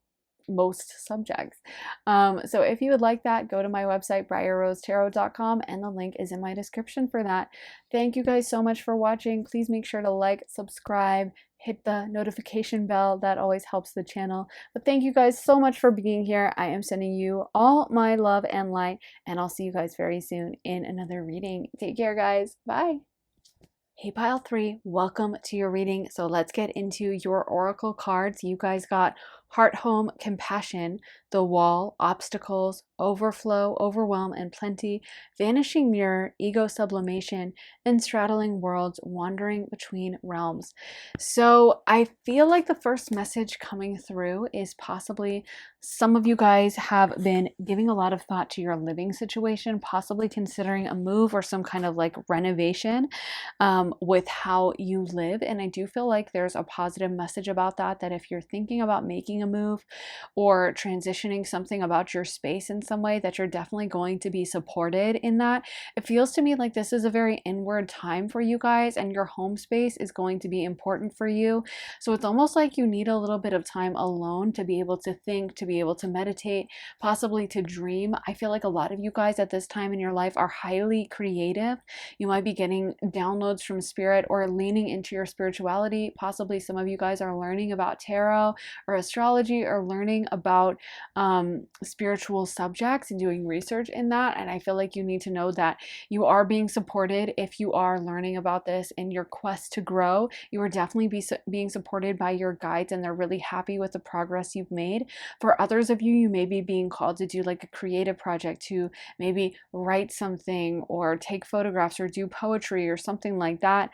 [SPEAKER 1] most subjects. So if you would like that, go to my website, briarrosetarot.com, and the link is in my description for that. Thank you guys so much for watching. Please make sure to like, subscribe, hit the notification bell. That always helps the channel. But thank you guys so much for being here. I am sending you all my love and light, and I'll see you guys very soon in another reading. Take care, guys. Bye. Hey, pile 3, welcome to your reading. So let's get into your oracle cards. You guys got Heart, Home, Compassion, the Wall, Obstacles, Overflow, Overwhelm, and Plenty, Vanishing Mirror, Ego Sublimation, and Straddling Worlds, Wandering Between Realms. So I feel like the first message coming through is possibly some of you guys have been giving a lot of thought to your living situation, possibly considering a move or some kind of like renovation with how you live. And I do feel like there's a positive message about that, that if you're thinking about making a move or transitioning something about your space in some way, that you're definitely going to be supported in that. It feels to me like this is a very inward time for you guys, and your home space is going to be important for you. So it's almost like you need a little bit of time alone to be able to think, to be able to meditate, possibly to dream. I feel like a lot of you guys at this time in your life are highly creative. You might be getting downloads from spirit or leaning into your spirituality. Possibly some of you guys are learning about tarot or astrology, or learning about spiritual subjects and doing research in that. And I feel like you need to know that you are being supported if you are learning about this in your quest to grow. You are definitely being supported by your guides, and they're really happy with the progress you've made. For others of you, you may be being called to do like a creative project, to maybe write something or take photographs or do poetry or something like that.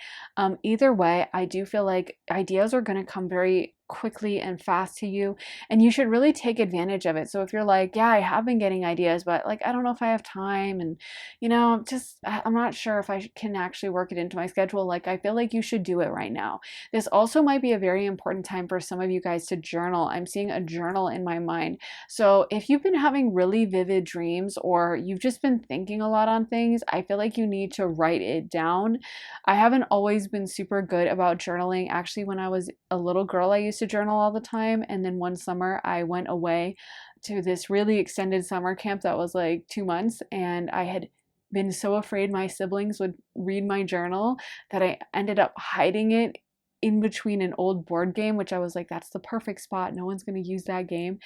[SPEAKER 1] Either way, I do feel like ideas are going to come very quickly and fast to you, and you should really take advantage of it. So if you're like, yeah, I have been getting ideas, but like I don't know if I have time, and I'm not sure if I can actually work it into my schedule, like I feel like you should do it right now. This also might be a very important time for some of you guys to journal. I'm seeing a journal in my mind. So if you've been having really vivid dreams, or you've just been thinking a lot on things, I feel like you need to write it down. I haven't always been super good about journaling. Actually, when I was a little girl, I used to journal all the time, and then one summer I went away to this really extended summer camp that was like 2 months, and I had been so afraid my siblings would read my journal that I ended up hiding it in between an old board game, which I was like, that's the perfect spot, no one's going to use that game.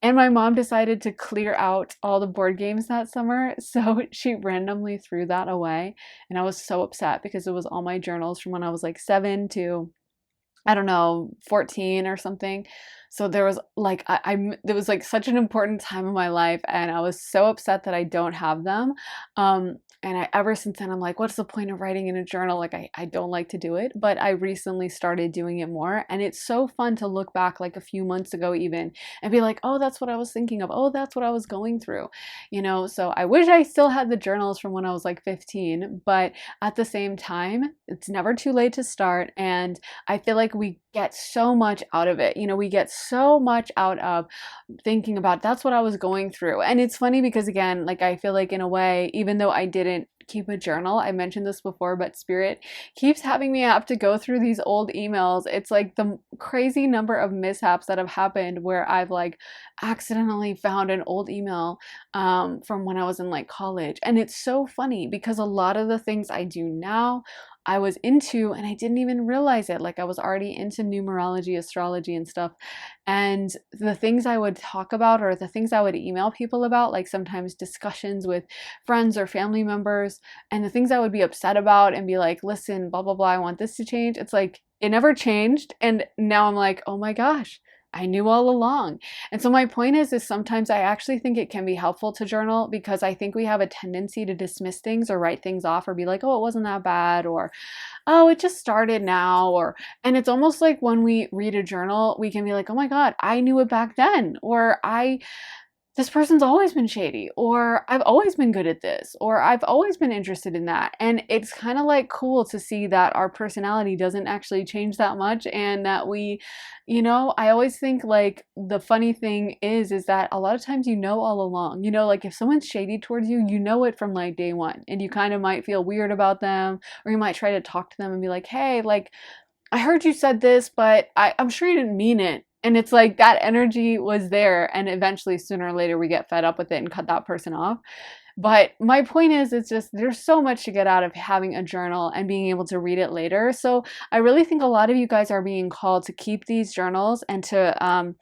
[SPEAKER 1] And my mom decided to clear out all the board games that summer, so she randomly threw that away, and I was so upset because it was all my journals from when I was like 7 to, I don't know, 14 or something. So there was like there was like such an important time in my life, and I was so upset that I don't have them. And ever since then, I'm like, what's the point of writing in a journal? Like, I don't like to do it, but I recently started doing it more. And it's so fun to look back like a few months ago, even, and be like, oh, that's what I was thinking of. Oh, that's what I was going through, you know? So I wish I still had the journals from when I was like 15, but at the same time, it's never too late to start. And I feel like we get so much out of it. You know, we get so much out of thinking about that's what I was going through. And it's funny because, again, like I feel like in a way, even though I didn't keep a journal, I mentioned this before, but Spirit keeps having me have to go through these old emails. It's like the crazy number of mishaps that have happened where I've like accidentally found an old email from when I was in like college. And it's so funny because a lot of the things I do now, I was into and I didn't even realize it. Like I was already into numerology, astrology, and stuff. And the things I would talk about or the things I would email people about, like sometimes discussions with friends or family members, and the things I would be upset about and be like, listen, blah, blah, blah, I want this to change. It's like it never changed. And now I'm like, oh my gosh, I knew all along. And so my point is sometimes I actually think it can be helpful to journal because I think we have a tendency to dismiss things or write things off or be like, oh, it wasn't that bad, or oh, it just started now, or and it's almost like when we read a journal, we can be like, oh my God, I knew it back then, or this person's always been shady, or I've always been good at this, or I've always been interested in that. And it's kind of like cool to see that our personality doesn't actually change that much, and that we, you know, I always think like the funny thing is that a lot of times you know all along, you know, like if someone's shady towards you, you know it from like day one, and you kind of might feel weird about them, or you might try to talk to them and be like, hey, like, I heard you said this, but I'm sure you didn't mean it. And it's like that energy was there. And eventually, sooner or later, we get fed up with it and cut that person off. But my point is, it's just there's so much to get out of having a journal and being able to read it later. So I really think a lot of you guys are being called to keep these journals and to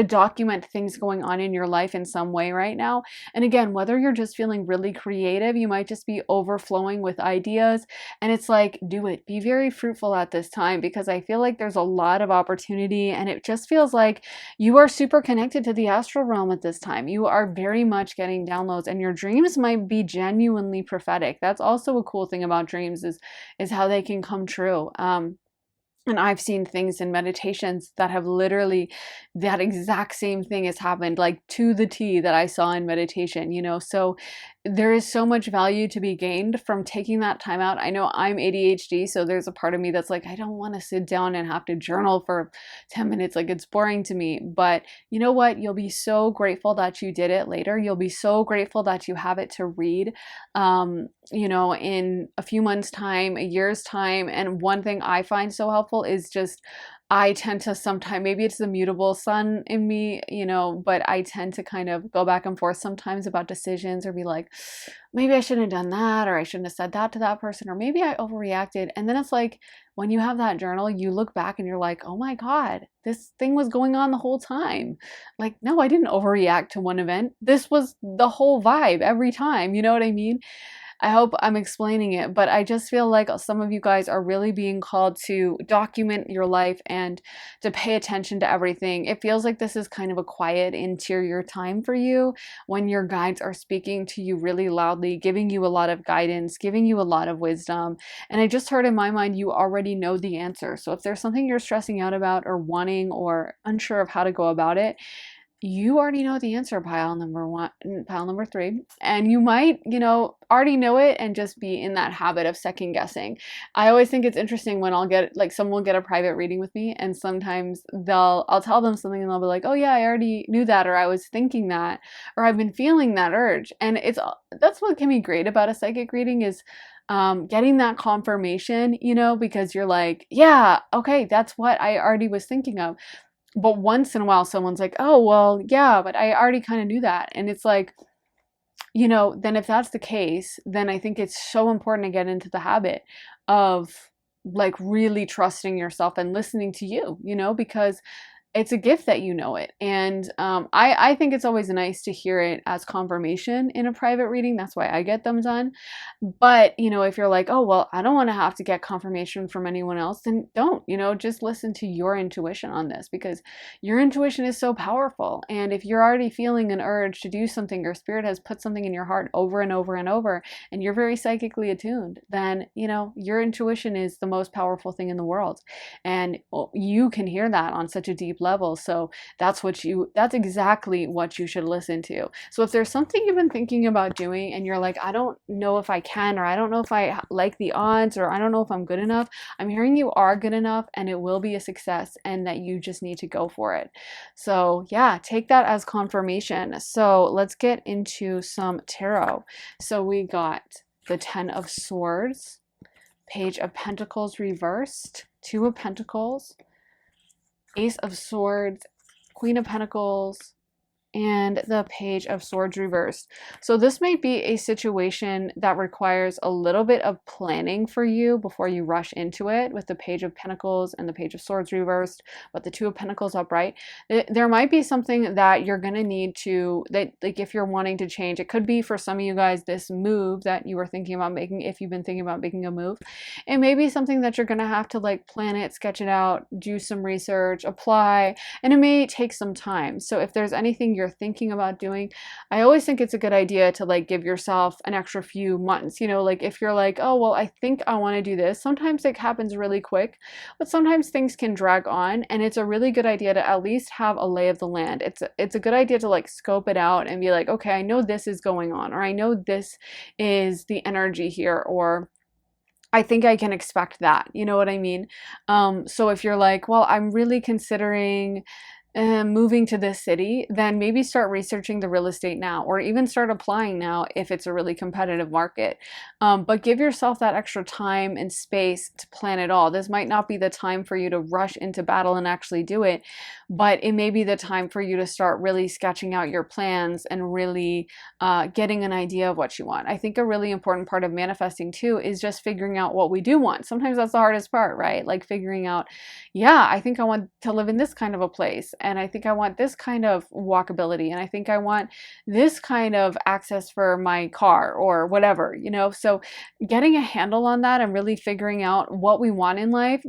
[SPEAKER 1] document things going on in your life in some way right now. And again, whether you're just feeling really creative, you might just be overflowing with ideas. And it's like, do it. Be very fruitful at this time because I feel like there's a lot of opportunity, and it just feels like you are super connected to the astral realm at this time. You are very much getting downloads, and your dreams might be genuinely prophetic. That's also a cool thing about dreams is how they can come true. And I've seen things in meditations that have literally that exact same thing has happened, like to the T that I saw in meditation, you know? So there is so much value to be gained from taking that time out. I know I'm ADHD, so there's a part of me that's like, I don't want to sit down and have to journal for 10 minutes. Like it's boring to me. But you know what? You'll be so grateful that you did it later. You'll be so grateful that you have it to read, you know, in a few months' time, a year's time. And one thing I find so helpful is just I tend to sometimes, maybe it's the mutable sun in me, you know, but I tend to kind of go back and forth sometimes about decisions or be like, maybe I shouldn't have done that, or I shouldn't have said that to that person, or maybe I overreacted. And then it's like, when you have that journal, you look back and you're like, oh my God, this thing was going on the whole time. Like, no, I didn't overreact to one event. This was the whole vibe every time. You know what I mean? I hope I'm explaining it, but I just feel like some of you guys are really being called to document your life and to pay attention to everything. It feels like this is kind of a quiet interior time for you when your guides are speaking to you really loudly, giving you a lot of guidance, giving you a lot of wisdom. And I just heard in my mind, you already know the answer. So if there's something you're stressing out about or wanting or unsure of how to go about it, you already know the answer, pile number one, pile number three, and you might, you know, already know it and just be in that habit of second guessing. I always think it's interesting when I'll get, like, someone will get a private reading with me, and sometimes I'll tell them something and they'll be like, oh yeah, I already knew that, or I was thinking that, or I've been feeling that urge. And that's what can be great about a psychic reading is getting that confirmation, you know, because you're like, yeah, okay, that's what I already was thinking of. But once in a while, someone's like, oh, well, yeah, but I already kind of knew that. And it's like, you know, then if that's the case, then I think it's so important to get into the habit of like really trusting yourself and listening to you, you know, because it's a gift that you know it. And I think it's always nice to hear it as confirmation in a private reading. That's why I get them done. But, if you're like, oh, well, I don't want to have to get confirmation from anyone else, then don't, just listen to your intuition on this, because your intuition is so powerful. And if you're already feeling an urge to do something, or spirit has put something in your heart over and over and over, and you're very psychically attuned, then, your intuition is the most powerful thing in the world. And you can hear that on such a deep level. So that's exactly what you should listen to. So if there's something you've been thinking about doing and you're like, I don't know if I can, or I don't know if I like the odds, or I don't know if I'm good enough, I'm hearing you are good enough and it will be a success, and that you just need to go for it. So yeah, take that as confirmation. So let's get into some tarot. So we got the 10 of Swords, Page of Pentacles reversed, Two of Pentacles, Ace of Swords, Queen of Pentacles, and the Page of Swords reversed. So this might be a situation that requires a little bit of planning for you before you rush into it, with the Page of Pentacles and the Page of Swords reversed, but the Two of Pentacles upright. There might be something that you're going to need to, that like if you're wanting to change, it could be for some of you guys this move that you were thinking about making, if you've been thinking about making a move. It may be something that you're going to have to like plan it, sketch it out, do some research, apply, and it may take some time. So if there's anything you're thinking about doing, I always think it's a good idea to like give yourself an extra few months. Like if you're like, oh, well, I think I want to do this. Sometimes it happens really quick, but sometimes things can drag on, and it's a really good idea to at least have a lay of the land. It's a good idea to like scope it out and be like, okay, I know this is going on, or I know this is the energy here, or I think I can expect that. You know what I mean? So if you're like, well, I'm really considering moving to this city, then maybe start researching the real estate now, or even start applying now if it's a really competitive market. But give yourself that extra time and space to plan it all. This might not be the time for you to rush into battle and actually do it, but it may be the time for you to start really sketching out your plans and really getting an idea of what you want. I think a really important part of manifesting too is just figuring out what we do want. Sometimes that's the hardest part, right? Like figuring out, yeah, I think I want to live in this kind of a place, and I think I want this kind of walkability, and I think I want this kind of access for my car, or whatever, So getting a handle on that and really figuring out what we want in life,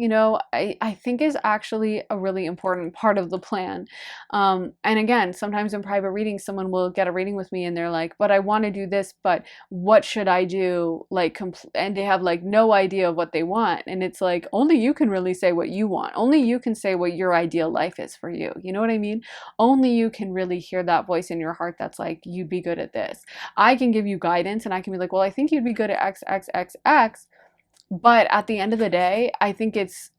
[SPEAKER 1] I think is actually a really important part of the plan. And again, sometimes in private readings, someone will get a reading with me and they're like, but I want to do this, but what should I do? And they have like no idea of what they want. And it's like, only you can really say what you want. Only you can say what your ideal life is for you. You know what I mean? Only you can really hear that voice in your heart that's like, you'd be good at this. I can give you guidance and I can be like, well, I think you'd be good at X, X, X, X. But at the end of the day, I think it's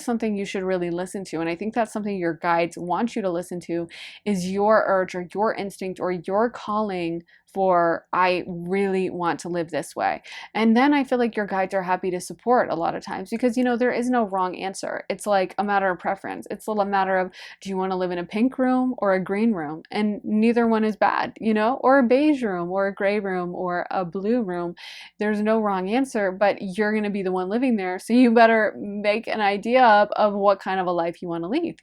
[SPEAKER 1] something you should really listen to. And I think that's something your guides want you to listen to, is your urge or your instinct or your calling for, I really want to live this way. And then I feel like your guides are happy to support a lot of times, because there is no wrong answer. It's like a matter of preference. It's a matter of, do you want to live in a pink room or a green room? And neither one is bad, or a beige room or a gray room or a blue room. There's no wrong answer, but you're going to be the one living there. So you better make an idea of what kind of a life you want to lead,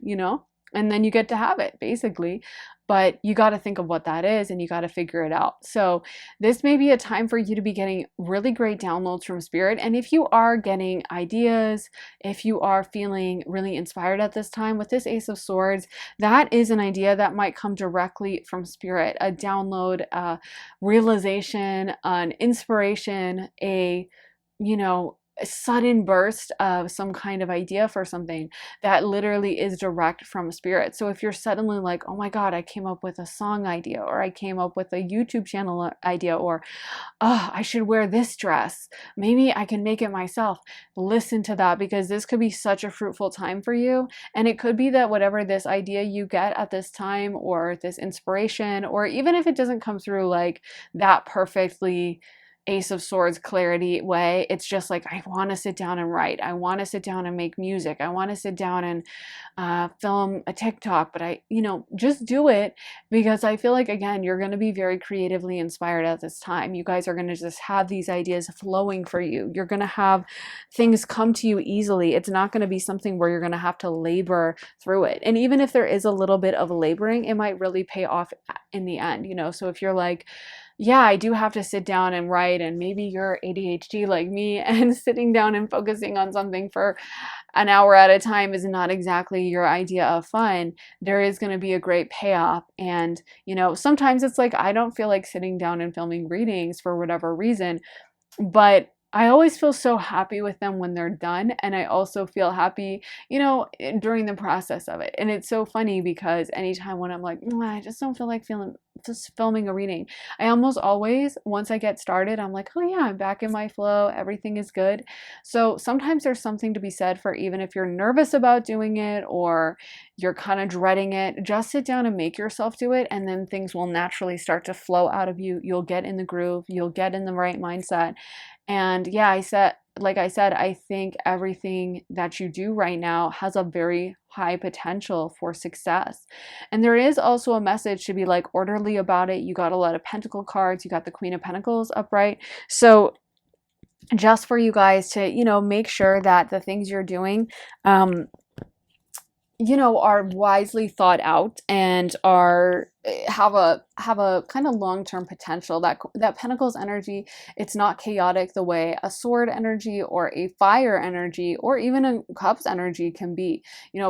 [SPEAKER 1] and then you get to have it basically. But you got to think of what that is, and you got to figure it out. So this may be a time for you to be getting really great downloads from spirit. And if you are getting ideas, if you are feeling really inspired at this time with this Ace of Swords, that is an idea that might come directly from spirit, a download, a realization, an inspiration, a sudden burst of some kind of idea for something that literally is direct from spirit. So if you're suddenly like, oh my God, I came up with a song idea, or I came up with a YouTube channel idea, or, oh, I should wear this dress, maybe I can make it myself. Listen to that, because this could be such a fruitful time for you. And it could be that whatever this idea you get at this time, or this inspiration, or even if it doesn't come through like that perfectly, Ace of Swords clarity way. It's just like, I want to sit down and write. I want to sit down and make music. I want to sit down and film a TikTok, but just do it, because I feel like, again, you're going to be very creatively inspired at this time. You guys are going to just have these ideas flowing for you. You're going to have things come to you easily. It's not going to be something where you're going to have to labor through it. And even if there is a little bit of laboring, it might really pay off in the end, So if you're like, yeah, I do have to sit down and write, and maybe you're ADHD like me, and sitting down and focusing on something for an hour at a time is not exactly your idea of fun, there is going to be a great payoff. And, sometimes it's like, I don't feel like sitting down and filming readings for whatever reason, but I always feel so happy with them when they're done. And I also feel happy, during the process of it. And it's so funny because anytime when I'm like, I just don't feel like just filming a reading, I almost always, once I get started, I'm like, oh yeah, I'm back in my flow. Everything is good. So sometimes there's something to be said for, even if you're nervous about doing it or you're kind of dreading it, just sit down and make yourself do it. And then things will naturally start to flow out of you. You'll get in the groove. You'll get in the right mindset. And yeah, like I said, I think everything that you do right now has a very high potential for success. And there is also a message to be like orderly about it. You got a lot of Pentacle cards, you got the Queen of Pentacles upright. So just for you guys to, make sure that the things you're doing, are wisely thought out and have a kind of long-term potential. That Pentacles energy, it's not chaotic the way a sword energy or a fire energy or even a Cups energy can be.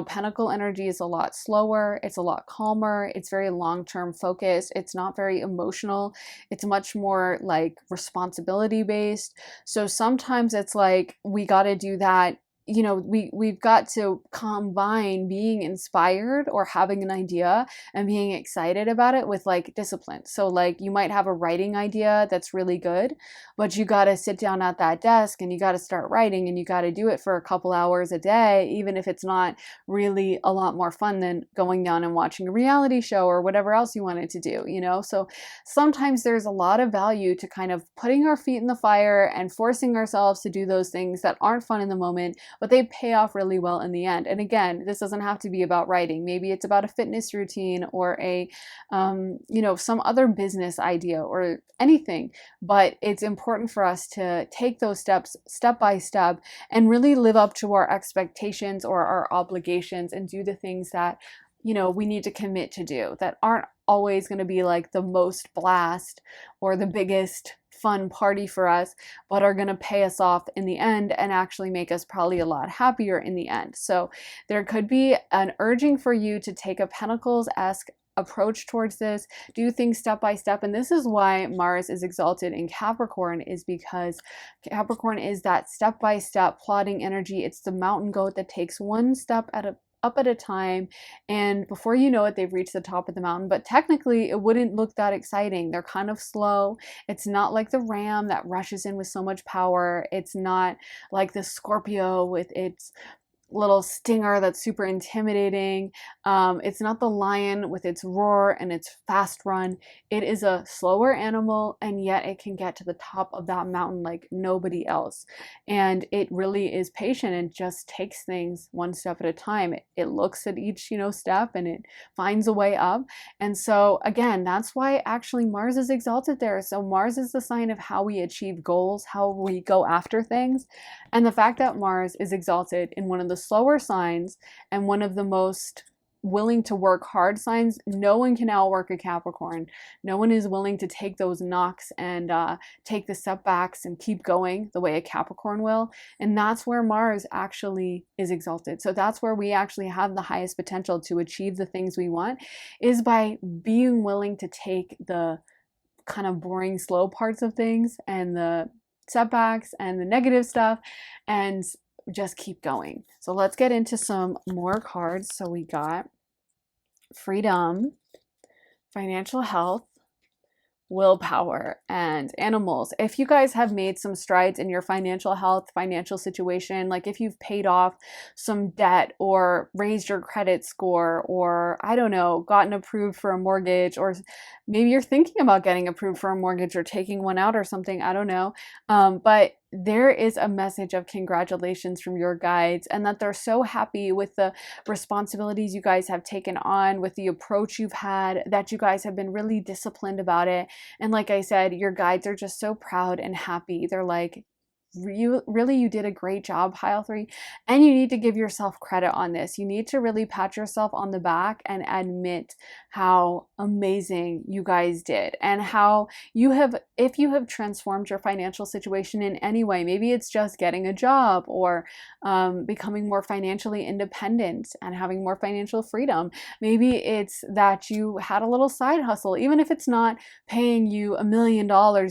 [SPEAKER 1] Pentacle energy is a lot slower, it's a lot calmer, it's very long-term focused, it's not very emotional, it's much more like responsibility based. So sometimes it's like we got to do that. We've got to combine being inspired or having an idea and being excited about it with like discipline. So like you might have a writing idea that's really good, but you got to sit down at that desk and you got to start writing, and you got to do it for a couple hours a day, even if it's not really a lot more fun than going down and watching a reality show or whatever else you wanted to do, So sometimes there's a lot of value to kind of putting our feet in the fire and forcing ourselves to do those things that aren't fun in the moment, but they pay off really well in the end. And again, this doesn't have to be about writing. Maybe it's about a fitness routine or some other business idea or anything. But it's important for us to take those steps step by step and really live up to our expectations or our obligations and do the things that we need to commit to do, that aren't always going to be like the most blast or the biggest fun party for us, but are going to pay us off in the end and actually make us probably a lot happier in the end. So there could be an urging for you to take a Pentacles-esque approach towards this, do things step by step. And this is why Mars is exalted in Capricorn, is because Capricorn is that step by step plotting energy. It's the mountain goat that takes one step up at a time, and before you know it, they've reached the top of the mountain. But technically it wouldn't look that exciting. They're kind of slow. It's not like the ram that rushes in with so much power. It's not like the Scorpio with its little stinger that's super intimidating. It's not the lion with its roar and its fast run. It is a slower animal, and yet it can get to the top of that mountain like nobody else. And it really is patient and just takes things one step at a time. It looks at each, step, and it finds a way up. And so again, that's why actually Mars is exalted there. So Mars is the sign of how we achieve goals, how we go after things. And the fact that Mars is exalted in one of the slower signs and one of the most willing to work hard signs, no one can outwork a Capricorn. No one is willing to take those knocks and take the setbacks and keep going the way a Capricorn will. And that's where Mars actually is exalted. So that's where we actually have the highest potential to achieve the things we want, is by being willing to take the kind of boring, slow parts of things and the setbacks and the negative stuff and just keep going. So let's get into some more cards. So we got freedom, financial health, willpower and animals. If you guys have made some strides in your financial health, financial situation, like if you've paid off some debt or raised your credit score, or I don't know, gotten approved for a mortgage, or maybe you're thinking about getting approved for a mortgage or taking one out or something, I don't know. But there is a message of congratulations from your guides, and that they're so happy with the responsibilities you guys have taken on, with the approach you've had, that you guys have been really disciplined about it. And like I said, your guides are just so proud and happy. They're like, you did a great job, pile 3, and you need to give yourself credit on this. You need to really pat yourself on the back and admit how amazing you guys did, and how you have, if you have transformed your financial situation in any way, maybe it's just getting a job, or becoming more financially independent and having more financial freedom. Maybe it's that you had a little side hustle, even if it's not paying you $1 million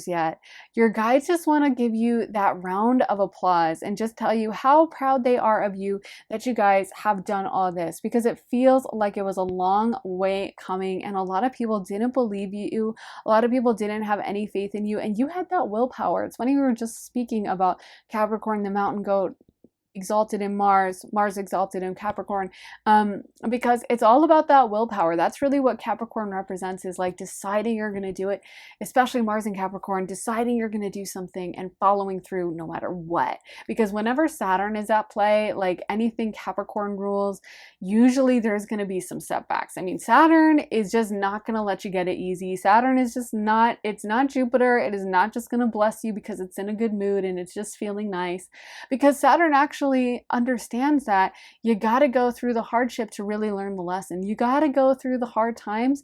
[SPEAKER 1] yet. Your guides just want to give you that round of applause and just tell you how proud they are of you, that you guys have done all this, because it feels like it was a long way coming, and a lot of people didn't believe you. A lot of people didn't have any faith in you, and you had that willpower. It's funny, we were just speaking about Capricorn, the mountain goat, exalted in Mars, Mars exalted in Capricorn, because it's all about that willpower. That's really what Capricorn represents, is like deciding you're going to do it, especially Mars in Capricorn, deciding you're going to do something and following through no matter what. Because whenever Saturn is at play, like anything Capricorn rules, usually there's going to be some setbacks. I mean, Saturn is just not going to let you get it easy. Saturn is just not, it's not Jupiter. It is not just going to bless you because it's in a good mood and it's just feeling nice. Because Saturn actually understands that you got to go through the hardship to really learn the lesson. You got to go through the hard times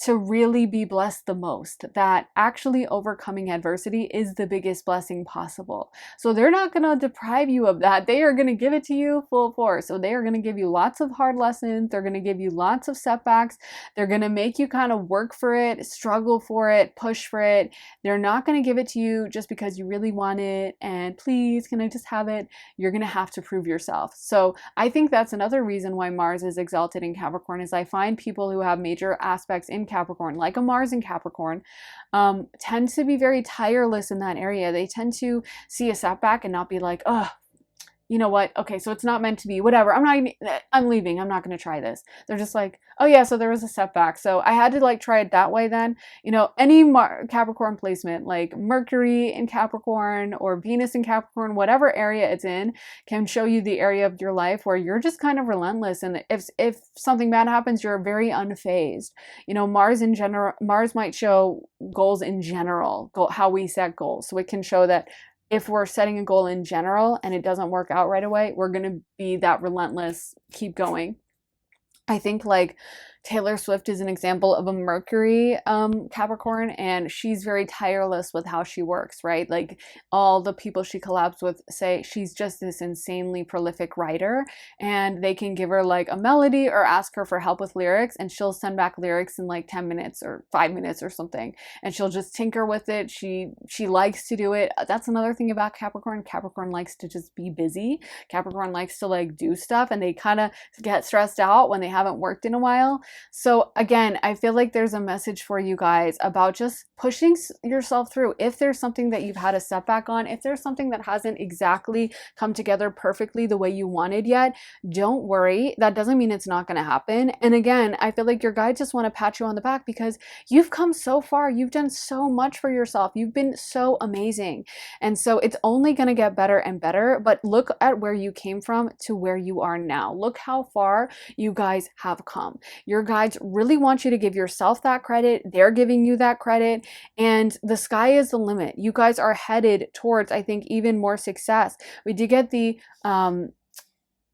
[SPEAKER 1] to really be blessed the most. That actually overcoming adversity is the biggest blessing possible. So they're not going to deprive you of that. They are going to give it to you full force. So they are going to give you lots of hard lessons. They're going to give you lots of setbacks. They're going to make you kind of work for it, struggle for it, push for it. They're not going to give it to you just because you really want it and please, can I just have it? You're going to have to prove yourself. So I think that's another reason why Mars is exalted in Capricorn, is I find people who have major aspects in Capricorn, like a Mars in Capricorn, tend to be very tireless in that area. They tend to see a setback and not be like, oh, you know what? Okay, so it's not meant to be, whatever. I'm leaving. I'm not going to try this. They're just like, oh yeah, so there was a setback. So I had to like try it that way then. You know, any Capricorn placement, like Mercury in Capricorn or Venus in Capricorn, whatever area it's in, can show you the area of your life where you're just kind of relentless. And if something bad happens, you're very unfazed. You know, Mars in general, Mars might show goals in general, how we set goals. So it can show that if we're setting a goal in general and it doesn't work out right away, we're going to be that relentless, keep going. I think like Taylor Swift is an example of a Mercury Capricorn, and she's very tireless with how she works, right? Like all the people she collabs with say she's just this insanely prolific writer, and they can give her like a melody or ask her for help with lyrics, and she'll send back lyrics in like 10 minutes or 5 minutes or something, and she'll just tinker with it. She likes to do it. That's another thing about Capricorn. Capricorn likes to just be busy. Capricorn likes to like do stuff, and they kind of get stressed out when they haven't worked in a while. So again, I feel like there's a message for you guys about just pushing yourself through. If there's something that you've had a setback on, if there's something that hasn't exactly come together perfectly the way you wanted yet, don't worry. That doesn't mean it's not going to happen. And again, I feel like your guides just want to pat you on the back because you've come so far. You've done so much for yourself. You've been so amazing. And so it's only going to get better and better. But look at where you came from to where you are now. Look how far you guys have come. Your guides really want you to give yourself that credit. They're giving you that credit, and the sky is the limit. You guys are headed towards, I think, even more success. We did get the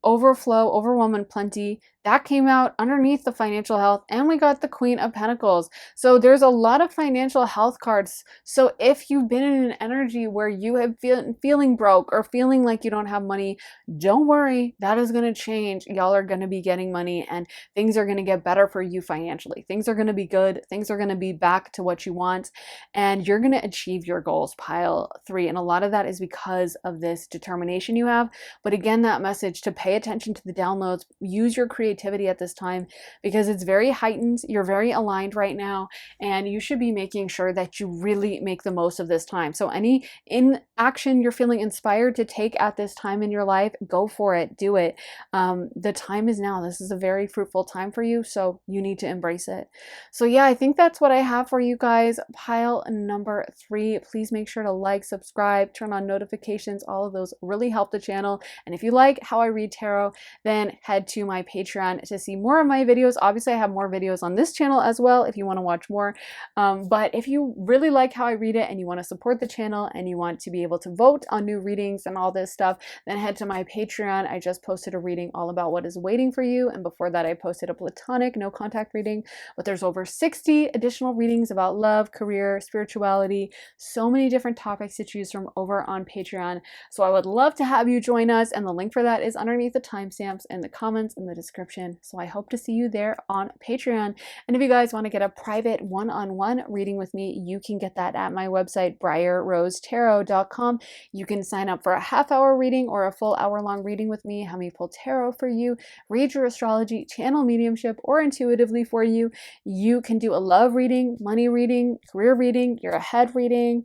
[SPEAKER 1] overflow, overwhelm, and plenty. That came out underneath the financial health, and we got the Queen of Pentacles. So there's a lot of financial health cards. So if you've been in an energy where you have feeling broke or feeling like you don't have money, don't worry. That is going to change. Y'all are going to be getting money, and things are going to get better for you financially. Things are going to be good. Things are going to be back to what you want, and you're going to achieve your goals, pile 3. And a lot of that is because of this determination you have. But again, that message to pay attention to the downloads, use your creativity, creativity at this time because it's very heightened. You're very aligned right now, and you should be making sure that you really make the most of this time. So any in action you're feeling inspired to take at this time in your life, go for it, do it. The time is now. This is a very fruitful time for you, so you need to embrace it. So yeah, I think that's what I have for you guys. Pile number 3. Please make sure to like, subscribe, turn on notifications. All of those really help the channel. And if you like how I read tarot, then head to my Patreon to see more of my videos. Obviously, I have more videos on this channel as well if you want to watch more. But if you really like how I read it and you want to support the channel and you want to be able to vote on new readings and all this stuff, then head to my Patreon. I just posted a reading all about what is waiting for you. And before that, I posted a platonic no contact reading, but there's over 60 additional readings about love, career, spirituality, so many different topics to choose from over on Patreon. So I would love to have you join us, and the link for that is underneath the timestamps in the comments in the description. So I hope to see you there on Patreon. And if you guys want to get a private one-on-one reading with me, you can get that at my website, briarrosetarot.com. You can sign up for a half-hour reading or a full hour-long reading with me, have me pull tarot for you, read your astrology, channel mediumship, or intuitively for you. You can do a love reading, money reading, career reading, your ahead reading,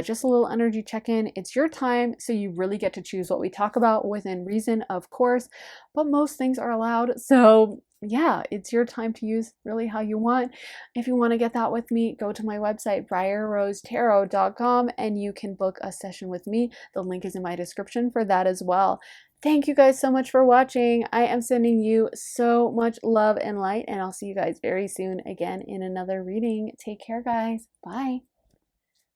[SPEAKER 1] just a little energy check-in. It's your time, so you really get to choose what we talk about within reason, of course, but most things are allowed. So yeah, it's your time to use really how you want. If you want to get that with me, go to my website, briarrosetarot.com, and you can book a session with me. The link is in my description for that as well. Thank you guys so much for watching. I am sending you so much love and light, and I'll see you guys very soon again in another reading. Take care, guys. Bye.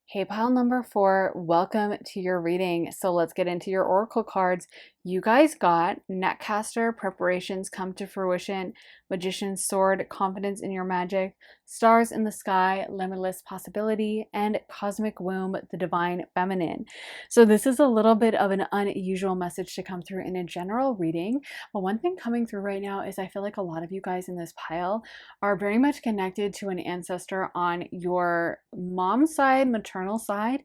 [SPEAKER 1] Hey, pile number 4, welcome to your reading. So let's get into your oracle cards. You guys got Netcaster, preparations come to fruition, Magician's sword, confidence in your magic, stars in the sky, limitless possibility, and cosmic womb, the divine feminine. So this is a little bit of an unusual message to come through in a general reading. But one thing coming through right now is I feel like a lot of you guys in this pile are very much connected to an ancestor on your mom's side, maternal side.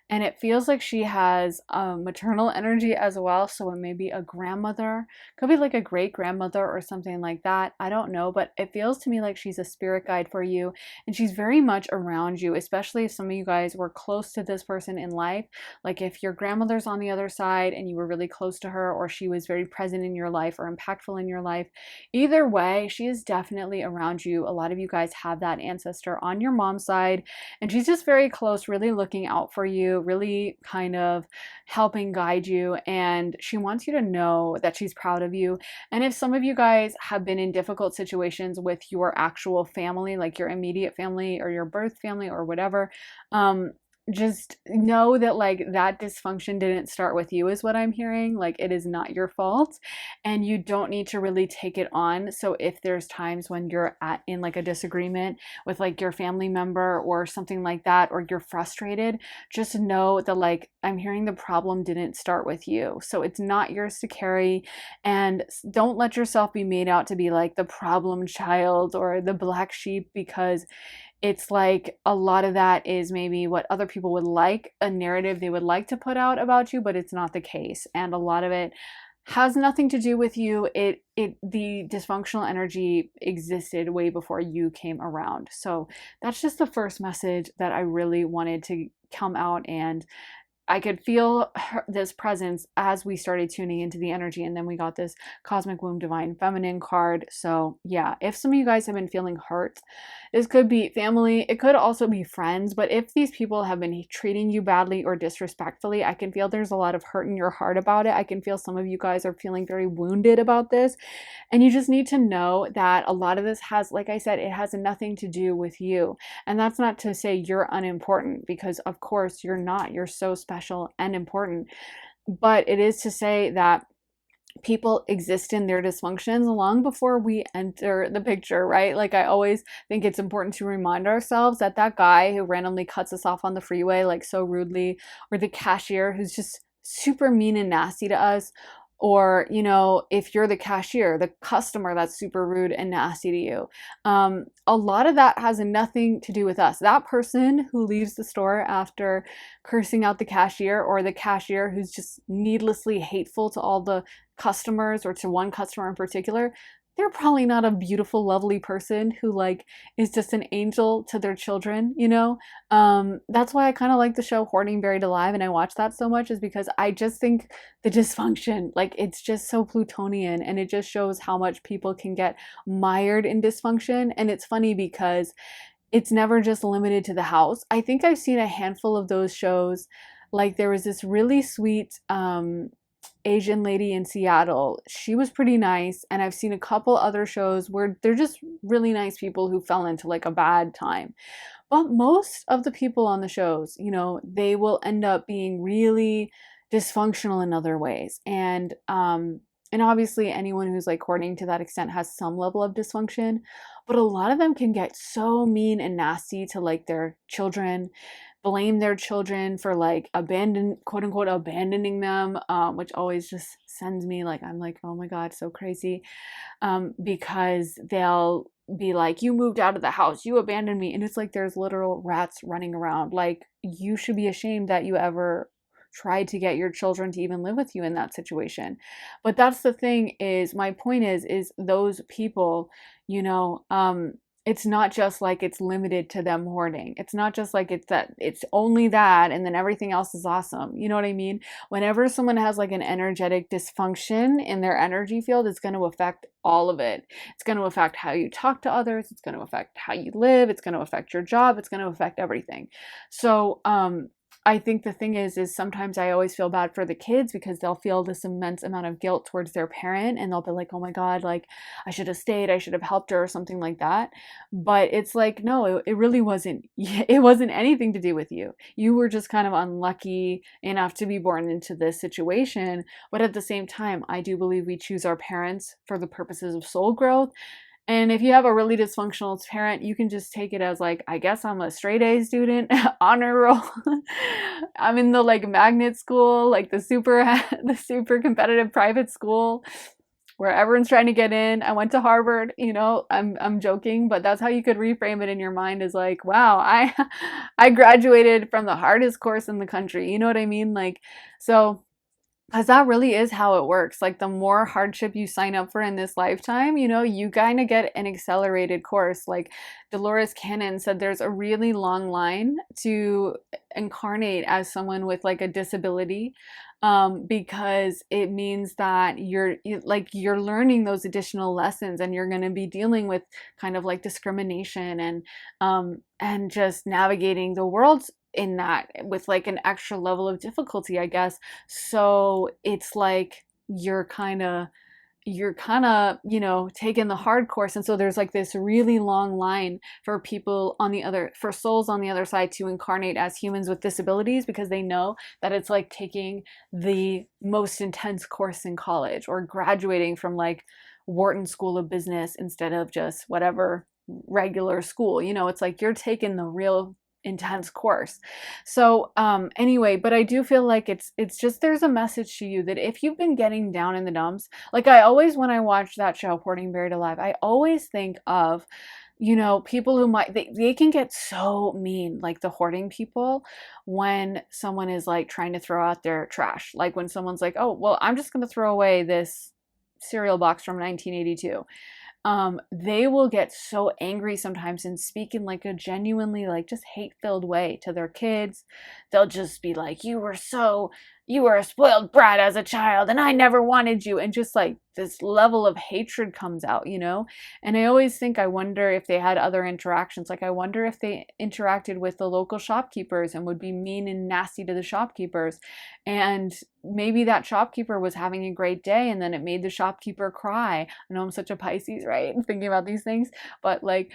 [SPEAKER 1] And it feels like she has maternal energy as well. So it may be a grandmother, could be like a great grandmother or something like that. I don't know, but it feels to me like she's a spirit guide for you. And she's very much around you, especially if some of you guys were close to this person in life. Like if your grandmother's on the other side and you were really close to her, or she was very present in your life or impactful in your life. Either way, she is definitely around you. A lot of you guys have that ancestor on your mom's side, and she's just very close, really looking out for you, really kind of helping guide you, and she wants you to know that she's proud of you. And if some of you guys have been in difficult situations with your actual family, like your immediate family or your birth family or whatever, just know that like that dysfunction didn't start with you is what I'm hearing. Like it is not your fault, and you don't need to really take it on. So if there's times when you're in like a disagreement with like your family member or something like that, or you're frustrated, just know that like I'm hearing the problem didn't start with you. So it's not yours to carry, and don't let yourself be made out to be like the problem child or the black sheep, because it's like a lot of that is maybe what other people would like, a narrative they would like to put out about you, but it's not the case. And a lot of it has nothing to do with you. The dysfunctional energy existed way before you came around. So that's just the first message that I really wanted to come out, and I could feel this presence as we started tuning into the energy, and then we got this Cosmic Womb Divine Feminine card. So yeah, if some of you guys have been feeling hurt, this could be family, it could also be friends, but if these people have been treating you badly or disrespectfully, I can feel there's a lot of hurt in your heart about it. I can feel some of you guys are feeling very wounded about this, and you just need to know that a lot of this has, like I said, it has nothing to do with you. And that's not to say you're unimportant, because of course you're not. You're so special and important. But it is to say that people exist in their dysfunctions long before we enter the picture, right? Like I always think it's important to remind ourselves that that guy who randomly cuts us off on the freeway like so rudely, or the cashier who's just super mean and nasty to us, or, you know, if you're the cashier, the customer that's super rude and nasty to you, a lot of that has nothing to do with us. That person who leaves the store after cursing out the cashier, or the cashier who's just needlessly hateful to all the customers or to one customer in particular, they're probably not a beautiful, lovely person who like is just an angel to their children, you know? That's why I kind of like the show Hoarding Buried Alive, and I watch that so much is because I just think the dysfunction, like it's just so Plutonian, and it just shows how much people can get mired in dysfunction. And it's funny because it's never just limited to the house. I think I've seen a handful of those shows. Like there was this really sweet Asian lady in Seattle. She was pretty nice, and I've seen a couple other shows where they're just really nice people who fell into like a bad time. But most of the people on the shows, you know, they will end up being really dysfunctional in other ways. And obviously anyone who's like courting to that extent has some level of dysfunction, but a lot of them can get so mean and nasty to like their children, blame their children for like quote unquote abandoning them, which always just sends me like, I'm like, oh my god, so crazy. Because they'll be like, you moved out of the house, you abandoned me, and it's like there's literal rats running around. Like you should be ashamed that you ever tried to get your children to even live with you in that situation. But that's the thing, is my point is those people, you know, it's not just like it's limited to them hoarding. It's not just like it's only that and then everything else is awesome. You know what I mean? Whenever someone has like an energetic dysfunction in their energy field, it's going to affect all of it. It's going to affect how you talk to others. It's going to affect how you live. It's going to affect your job. It's going to affect everything. So, I think the thing is sometimes I always feel bad for the kids because they'll feel this immense amount of guilt towards their parent, and they'll be like, oh my God, like I should have stayed, I should have helped her or something like that. But it's like, no, it really wasn't, it wasn't anything to do with you. You were just kind of unlucky enough to be born into this situation. But at the same time, I do believe we choose our parents for the purposes of soul growth. And if you have a really dysfunctional parent, you can just take it as like, I guess I'm a straight A student, honor roll. I'm in the like magnet school, like the super the super competitive private school where everyone's trying to get in. I went to Harvard, you know, I'm joking, but that's how you could reframe it in your mind, is like, wow, I graduated from the hardest course in the country. You know what I mean? Like, so because that really is how it works. Like the more hardship you sign up for in this lifetime, you know, you kind of get an accelerated course. Like Dolores Cannon said, there's a really long line to incarnate as someone with like a disability, because it means that you're learning those additional lessons, and you're going to be dealing with kind of like discrimination and just navigating the world in that with like an extra level of difficulty, I guess. So it's like you're kind of, you know, taking the hard course. And so there's like this really long line for for souls on the other side to incarnate as humans with disabilities, because they know that it's like taking the most intense course in college, or graduating from like Wharton School of Business instead of just whatever regular school. You know, it's like you're taking the real intense course. So anyway, but I do feel like it's just, there's a message to you that if you've been getting down in the dumps, like I always, when I watch that show Hoarding Buried Alive, I always think of, you know, people who they can get so mean, like the hoarding people, when someone is like trying to throw out their trash. Like when someone's like, oh well, I'm just going to throw away this cereal box from 1982. They will get so angry sometimes and speak in like a genuinely like just hate-filled way to their kids. They'll just be like, you were a spoiled brat as a child and I never wanted you. And just like this level of hatred comes out, you know? And I always think, I wonder if they had other interactions. Like I wonder if they interacted with the local shopkeepers and would be mean and nasty to the shopkeepers. And maybe that shopkeeper was having a great day and then it made the shopkeeper cry. I know I'm such a Pisces, right? I'm thinking about these things, but like,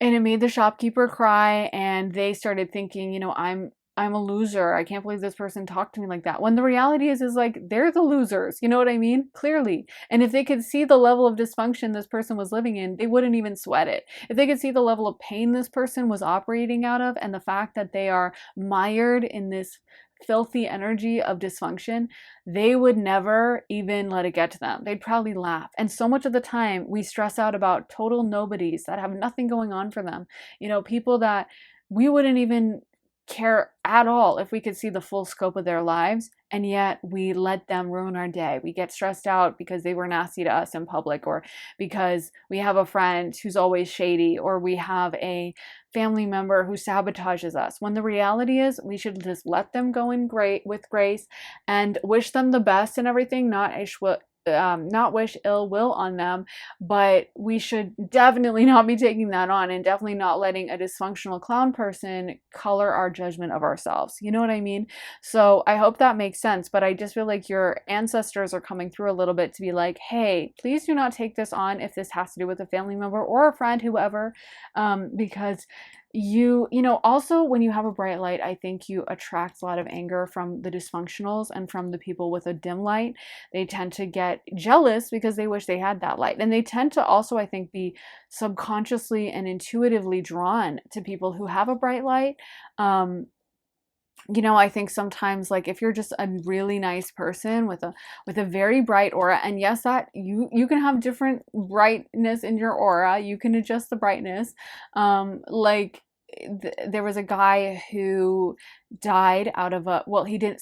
[SPEAKER 1] and it made the shopkeeper cry, and they started thinking, you know, I'm a loser. I can't believe this person talked to me like that. When the reality is like, they're the losers. You know what I mean? Clearly. And if they could see the level of dysfunction this person was living in, they wouldn't even sweat it. If they could see the level of pain this person was operating out of, and the fact that they are mired in this filthy energy of dysfunction, they would never even let it get to them. They'd probably laugh. And so much of the time we stress out about total nobodies that have nothing going on for them. You know, people that we wouldn't even care at all if we could see the full scope of their lives, and yet we let them ruin our day. We get stressed out because they were nasty to us in public, or because we have a friend who's always shady, or we have a family member who sabotages us, when the reality is we should just let them go in with grace and wish them the best and everything, not wish ill will on them. But we should definitely not be taking that on, and definitely not letting a dysfunctional clown person color our judgment of ourselves. You know what I mean? So I hope that makes sense, but I just feel like your ancestors are coming through a little bit to be like, hey, please do not take this on if this has to do with a family member or a friend, whoever, because you know, also when you have a bright light, I think you attract a lot of anger from the dysfunctionals and from the people with a dim light. They tend to get jealous because they wish they had that light, and they tend to also, I think, be subconsciously and intuitively drawn to people who have a bright light. You know, I think sometimes, like, if you're just a really nice person with a very bright aura, and yes, that you can have different brightness in your aura, you can adjust the brightness. Like, there was a guy who died out of a, well, he didn't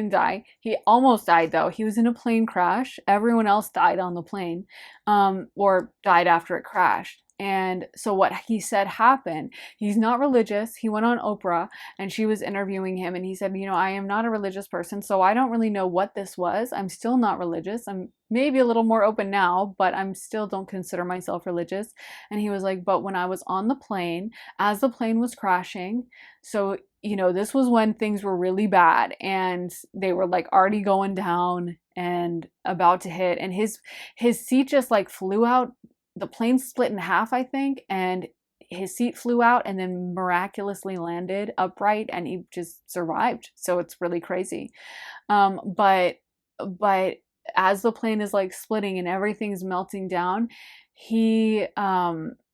[SPEAKER 1] die. He almost died though. He was in a plane crash. Everyone else died on the plane, or died after it crashed. And so what he said happened, he's not religious. He went on Oprah and she was interviewing him, and he said, you know, I am not a religious person, so I don't really know what this was. I'm still not religious. I'm maybe a little more open now, but I'm still don't consider myself religious. And he was like, but when I was on the plane, as the plane was crashing, so, you know, this was when things were really bad and they were like already going down and about to hit, and his seat just like flew out. The plane split in half, I think, and his seat flew out and then miraculously landed upright, and he just survived. So it's really crazy. But as the plane is like splitting and everything's melting down, he turned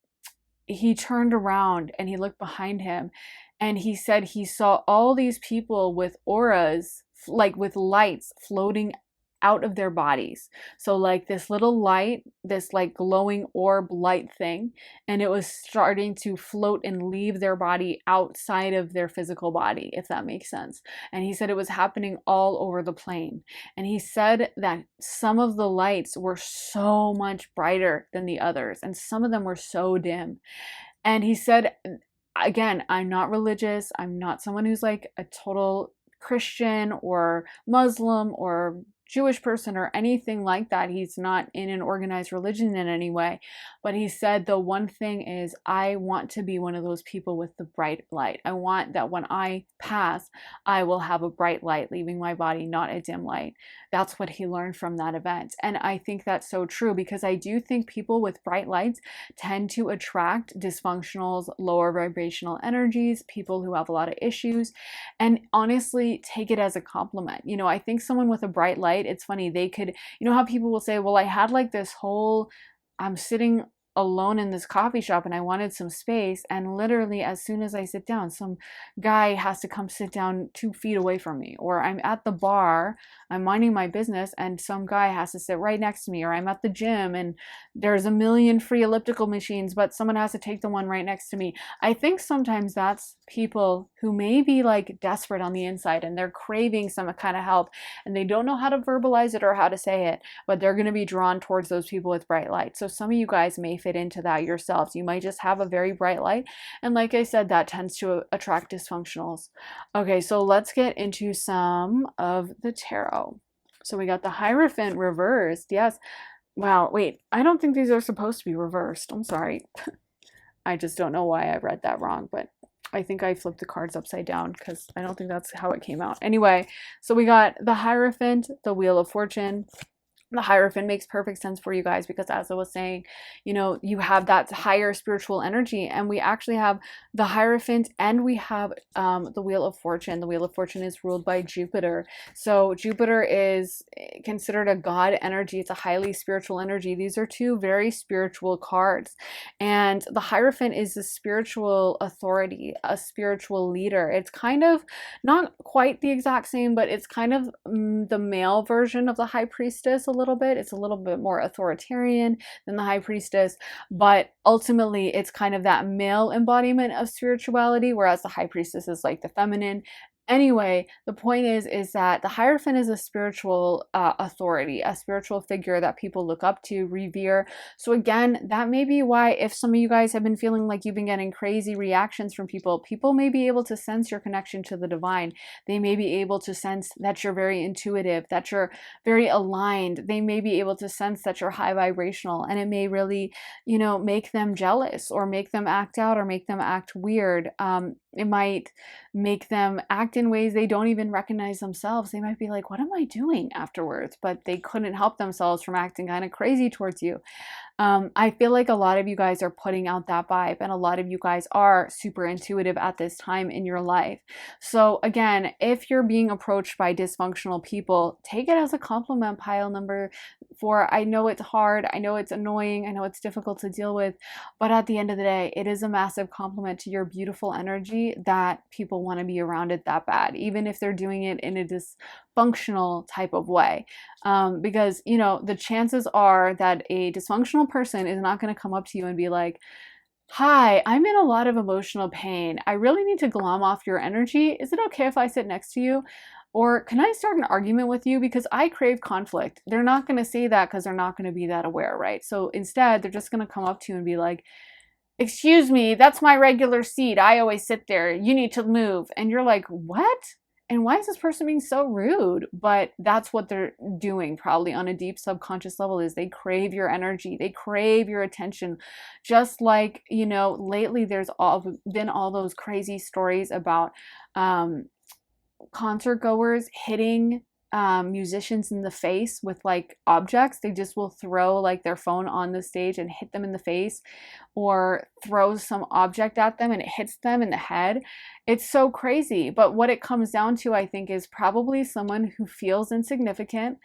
[SPEAKER 1] around and he looked behind him, and he said he saw all these people with auras, like with lights floating out of their bodies. So like this little light, this like glowing orb light thing, and it was starting to float and leave their body outside of their physical body, if that makes sense. And he said it was happening all over the plane. And he said that some of the lights were so much brighter than the others, and some of them were so dim. And he said, again, I'm not religious. I'm not someone who's like a total Christian or Muslim or Jewish person or anything like that. He's not in an organized religion in any way. But he said the one thing is, I want to be one of those people with the bright light. I want that when I pass, I will have a bright light leaving my body, not a dim light. That's what he learned from that event. And I think that's so true, because I do think people with bright lights tend to attract dysfunctionals, lower vibrational energies, people who have a lot of issues, and honestly take it as a compliment. You know, I think someone with a bright light, it's funny, they could, you know how people will say, well, I had like this whole, I'm sitting alone in this coffee shop and I wanted some space, and literally as soon as I sit down, some guy has to come sit down 2 feet away from me. Or I'm at the bar, I'm minding my business, and some guy has to sit right next to me. Or I'm at the gym and there's a million free elliptical machines, but someone has to take the one right next to me. I think sometimes that's people who may be like desperate on the inside and they're craving some kind of help and they don't know how to verbalize it or how to say it, but they're going to be drawn towards those people with bright light. So some of you guys may fit into that yourselves. You might just have a very bright light, and like I said, that tends to attract dysfunctionals. Okay, so let's get into some of the tarot. So we got the Hierophant reversed. Yes. Wow, wait, I don't think these are supposed to be reversed. I'm sorry. I just don't know why I read that wrong, but I think I flipped the cards upside down because I don't think that's how it came out. Anyway, so we got the Hierophant, the Wheel of Fortune. The Hierophant makes perfect sense for you guys because, as I was saying, you know, you have that higher spiritual energy, and we actually have the Hierophant and we have the Wheel of Fortune. The Wheel of Fortune is ruled by Jupiter. So Jupiter is considered a god energy. It's a highly spiritual energy. These are two very spiritual cards. And the Hierophant is a spiritual authority, a spiritual leader. It's kind of not quite the exact same, but it's kind of the male version of the High Priestess a little bit. It's a little bit more authoritarian than the high priestess, but ultimately it's kind of that male embodiment of spirituality, whereas the high priestess is like the feminine. Anyway, the point is that the Hierophant is a spiritual authority, a spiritual figure that people look up to, revere. So again, that may be why if some of you guys have been feeling like you've been getting crazy reactions from people, people may be able to sense your connection to the divine. They may be able to sense that you're very intuitive, that you're very aligned. They may be able to sense that you're high vibrational, and it may really, you know, make them jealous or make them act out or make them act weird. It might make them act in ways they don't even recognize themselves. They might be like, what am I doing afterwards? But they couldn't help themselves from acting kind of crazy towards you. I feel like a lot of you guys are putting out that vibe, and a lot of you guys are super intuitive at this time in your life. So again, if you're being approached by dysfunctional people, take it as a compliment, pile number 4. I know it's hard. I know it's annoying. I know it's difficult to deal with, but at the end of the day, it is a massive compliment to your beautiful energy that people want to be around it that bad, even if they're doing it in a dysfunctional type of way. Because, you know, the chances are that a dysfunctional person is not going to come up to you and be like, hi, I'm in a lot of emotional pain. I really need to glom off your energy. Is it okay if I sit next to you? Or can I start an argument with you because I crave conflict? They're not going to say that because they're not going to be that aware, right? So instead, they're just going to come up to you and be like, excuse me, that's my regular seat. I always sit there. You need to move. And you're like, what? And why is this person being so rude? But that's what they're doing probably on a deep subconscious level, is they crave your energy. They crave your attention. Just like, you know, lately there's been all those crazy stories about concert goers hitting musicians in the face with like objects. They just will throw like their phone on the stage and hit them in the face, or throw some object at them and it hits them in the head. It's so crazy. But what it comes down to, I think, is probably someone who feels insignificant,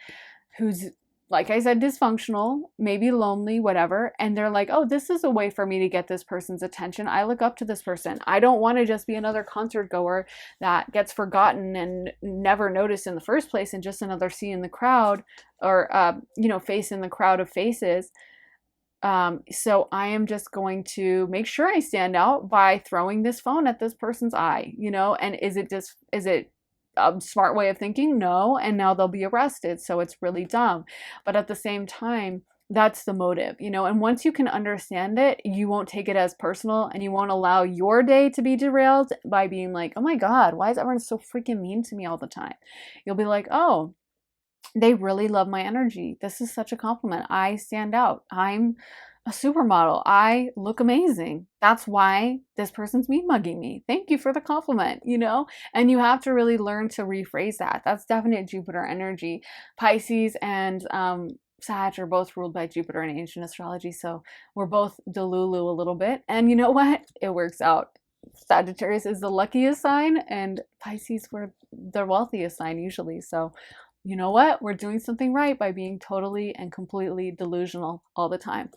[SPEAKER 1] who's, like I said, dysfunctional, maybe lonely, whatever. And they're like, oh, this is a way for me to get this person's attention. I look up to this person. I don't want to just be another concert goer that gets forgotten and never noticed in the first place and just another C in the crowd, or, you know, face in the crowd of faces. So I am just going to make sure I stand out by throwing this phone at this person's eye, you know. And is it a smart way of thinking? No. And now they'll be arrested. So it's really dumb. But at the same time, that's the motive, you know. And once you can understand it, you won't take it as personal, and you won't allow your day to be derailed by being like, oh my God, why is everyone so freaking mean to me all the time? You'll be like, oh, they really love my energy. This is such a compliment. I stand out. I'm a supermodel. I look amazing. That's why this person's mean mugging me. Thank you for the compliment, you know? And you have to really learn to rephrase that. That's definite Jupiter energy. Pisces and Sag are both ruled by Jupiter in ancient astrology, so we're both Delulu a little bit. And you know what? It works out. Sagittarius is the luckiest sign, and Pisces were the wealthiest sign usually. So you know what? We're doing something right by being totally and completely delusional all the time.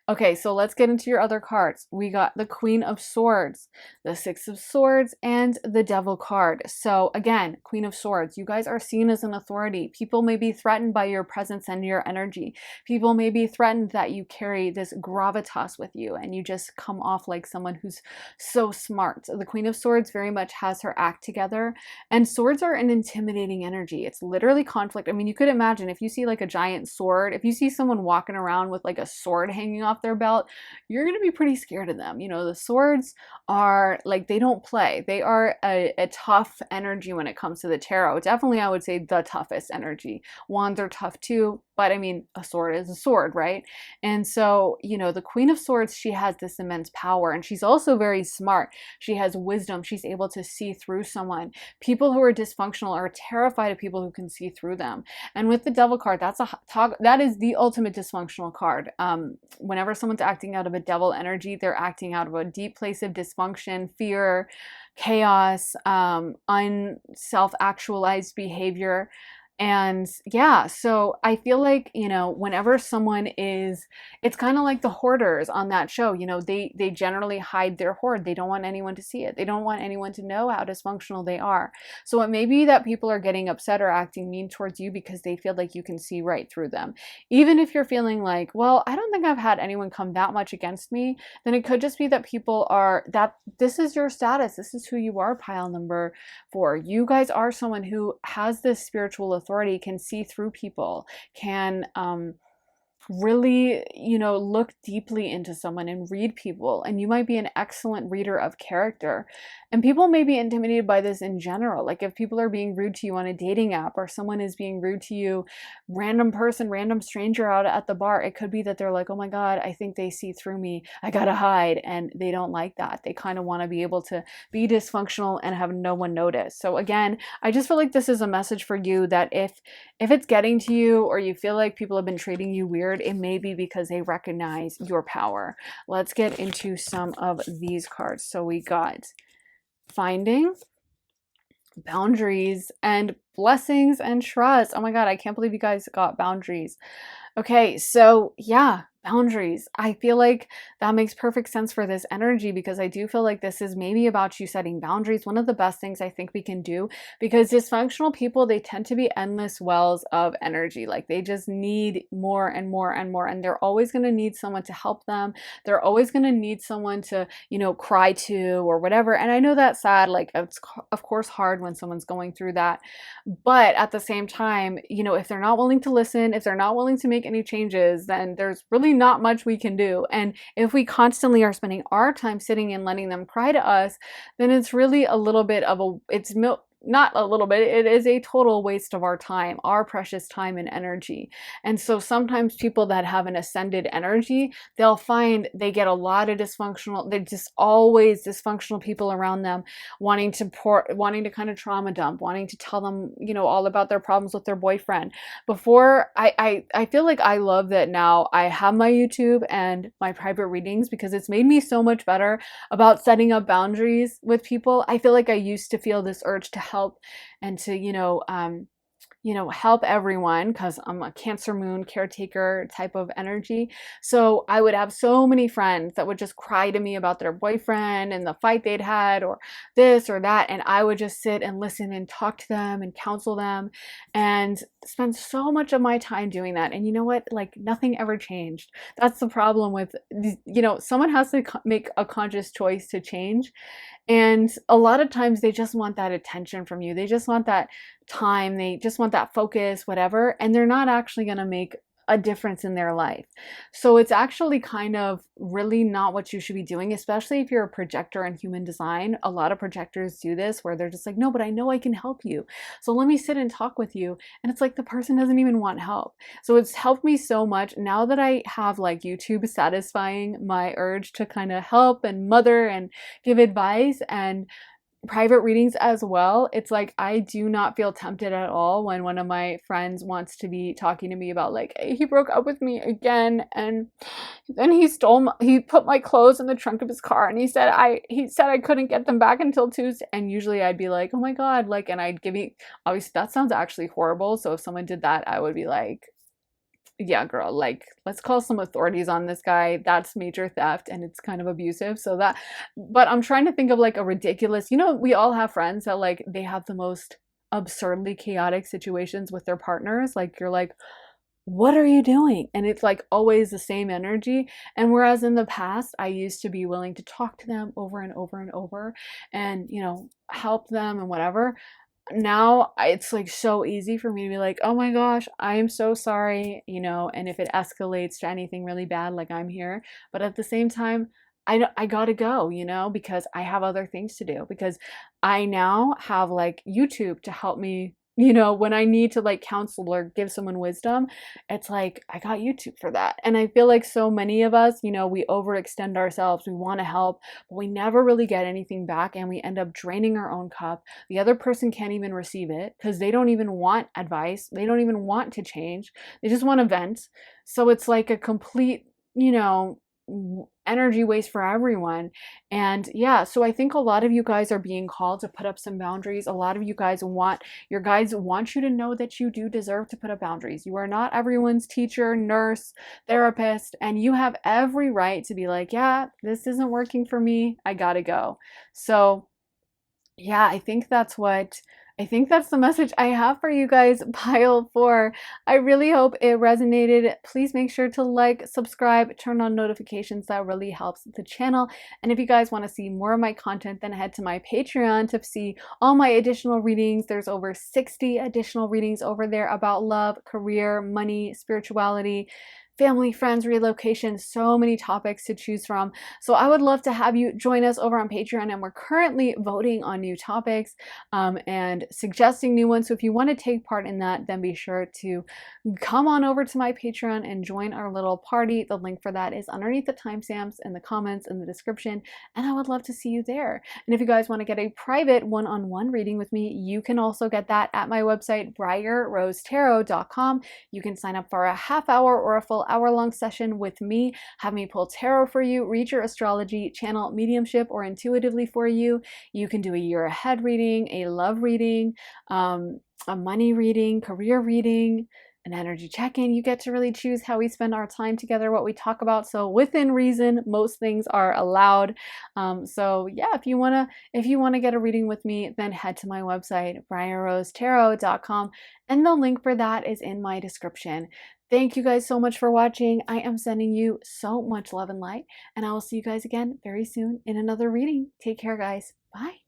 [SPEAKER 1] Okay, so let's get into your other cards. We got the Queen of Swords, the Six of Swords, and the Devil card. So again, Queen of Swords, you guys are seen as an authority. People may be threatened by your presence and your energy. People may be threatened that you carry this gravitas with you and you just come off like someone who's so smart. The Queen of Swords very much has her act together, and swords are an intimidating energy. It's literally conflict. I mean, you could imagine if you see like a giant sword, if you see someone walking around with like a sword hanging off their belt, you're going to be pretty scared of them. You know, the swords are like, they don't play. They are a tough energy when it comes to the tarot. Definitely, I would say the toughest energy. Wands are tough too, but I mean, a sword is a sword, right? And so, you know, the Queen of Swords, she has this immense power, and she's also very smart. She has wisdom. She's able to see through someone. People who are dysfunctional are terrified of people who can see through them. And with the Devil card, that is the ultimate dysfunctional card. Whenever someone's acting out of a devil energy, they're acting out of a deep place of dysfunction, fear, chaos, unself-actualized behavior. And yeah, so I feel like, whenever someone is, it's kind of like the hoarders on that show, they generally hide their hoard. They don't want anyone to see it. They don't want anyone to know how dysfunctional they are. So it may be that people are getting upset or acting mean towards you because they feel like you can see right through them. Even if you're feeling like, well, I don't think I've had anyone come that much against me, then it could just be that people are, that this is your status. This is who you are, pile number 4. You guys are someone who has this spiritual authority, can see through people, can really, look deeply into someone and read people. And you might be an excellent reader of character. And people may be intimidated by this in general. Like if people are being rude to you on a dating app, or someone is being rude to you, random person, random stranger out at the bar, it could be that they're like, oh my God, I think they see through me. I gotta hide. And they don't like that. They kind of want to be able to be dysfunctional and have no one notice. So again, I just feel like this is a message for you that if it's getting to you, or you feel like people have been treating you weird, it may be because they recognize your power. Let's get into some of these cards. So we got finding, boundaries, and blessings and trust. Oh my God, I can't believe you guys got boundaries. Okay, so yeah, boundaries. I feel like that makes perfect sense for this energy, because I do feel like this is maybe about you setting boundaries. One of the best things I think we can do, because dysfunctional people, they tend to be endless wells of energy. Like they just need more and more and more, and they're always going to need someone to help them. They're always going to need someone to, cry to or whatever. And I know that's sad. Like it's of course hard when someone's going through that. But at the same time, if they're not willing to listen, if they're not willing to make any changes, then there's really not much we can do. And if we constantly are spending our time sitting and letting them cry to us, then it's really a little bit of not a little bit, it is a total waste of our time, our precious time and energy. And so sometimes people that have an ascended energy, they'll find they get a lot of dysfunctional, they're just always dysfunctional people around them, wanting to kind of trauma dump, wanting to tell them, all about their problems with their boyfriend. Before, I feel like I love that now I have my YouTube and my private readings, because it's made me so much better about setting up boundaries with people. I feel like I used to feel this urge to help and to, help everyone, because I'm a Cancer moon caretaker type of energy. So I would have so many friends that would just cry to me about their boyfriend and the fight they'd had, or this or that. And I would just sit and listen and talk to them and counsel them and spend so much of my time doing that. And you know what? Like nothing ever changed. That's the problem with, someone has to make a conscious choice to change. And a lot of times they just want that attention from you. They just want that time. They just want that focus, whatever. And they're not actually going to make a difference in their life. So it's actually kind of really not what you should be doing, especially if you're a projector in human design. A lot of projectors do this where they're just like, no, but I know I can help you. So let me sit and talk with you. And it's like the person doesn't even want help. So it's helped me so much now that I have like YouTube satisfying my urge to kind of help and mother and give advice and private readings as well. It's like I do not feel tempted at all when one of my friends wants to be talking to me about like, hey, he broke up with me again, and then he put my clothes in the trunk of his car, and he said I couldn't get them back until Tuesday. And usually I'd be like, oh my God, like, and I'd give me, obviously that sounds actually horrible, so if someone did that, I would be like, yeah, girl, like, let's call some authorities on this guy. That's major theft and it's kind of abusive. But I'm trying to think of like a ridiculous, we all have friends that like they have the most absurdly chaotic situations with their partners. Like, you're like, what are you doing? And it's like always the same energy. And whereas in the past, I used to be willing to talk to them over and over and over and, help them and whatever. Now it's like so easy for me to be like, oh my gosh, I am so sorry, and if it escalates to anything really bad, like, I'm here. But at the same time, I gotta go, because I have other things to do, because I now have like YouTube to help me, when I need to like counsel or give someone wisdom. It's like I got YouTube for that. And I feel like so many of us, we overextend ourselves, we want to help, but we never really get anything back, and we end up draining our own cup. The other person can't even receive it because they don't even want advice, they don't even want to change, they just want to vent. So it's like a complete, energy waste for everyone. And yeah, so I think a lot of you guys are being called to put up some boundaries. A lot of you guys want, your guides want you to know that you do deserve to put up boundaries. You are not everyone's teacher, nurse, therapist, and you have every right to be like, yeah, this isn't working for me, I gotta go. So yeah, I think that's the message I have for you guys, pile 4. I really hope it resonated. Please make sure to like, subscribe, turn on notifications. That really helps the channel. And if you guys want to see more of my content, then head to my Patreon to see all my additional readings. There's over 60 additional readings over there about love, career, money, spirituality, family, friends, relocation, so many topics to choose from. So I would love to have you join us over on Patreon, and we're currently voting on new topics and suggesting new ones. So if you want to take part in that, then be sure to come on over to my Patreon and join our little party. The link for that is underneath the timestamps in the comments in the description, and I would love to see you there. And if you guys want to get a private one-on-one reading with me, you can also get that at my website, briarrosetarot.com. You can sign up for a half hour or a full hour-long session with me, have me pull tarot for you, read your astrology, channel mediumship or intuitively for you. You can do a year ahead reading, a love reading, a money reading, career reading, an energy check-in. You get to really choose how we spend our time together, what we talk about. So within reason, most things are allowed. So yeah, if you wanna get a reading with me, then head to my website, briarrosetarot.com, and the link for that is in my description. Thank you guys so much for watching. I am sending you so much love and light, and I will see you guys again very soon in another reading. Take care, guys. Bye.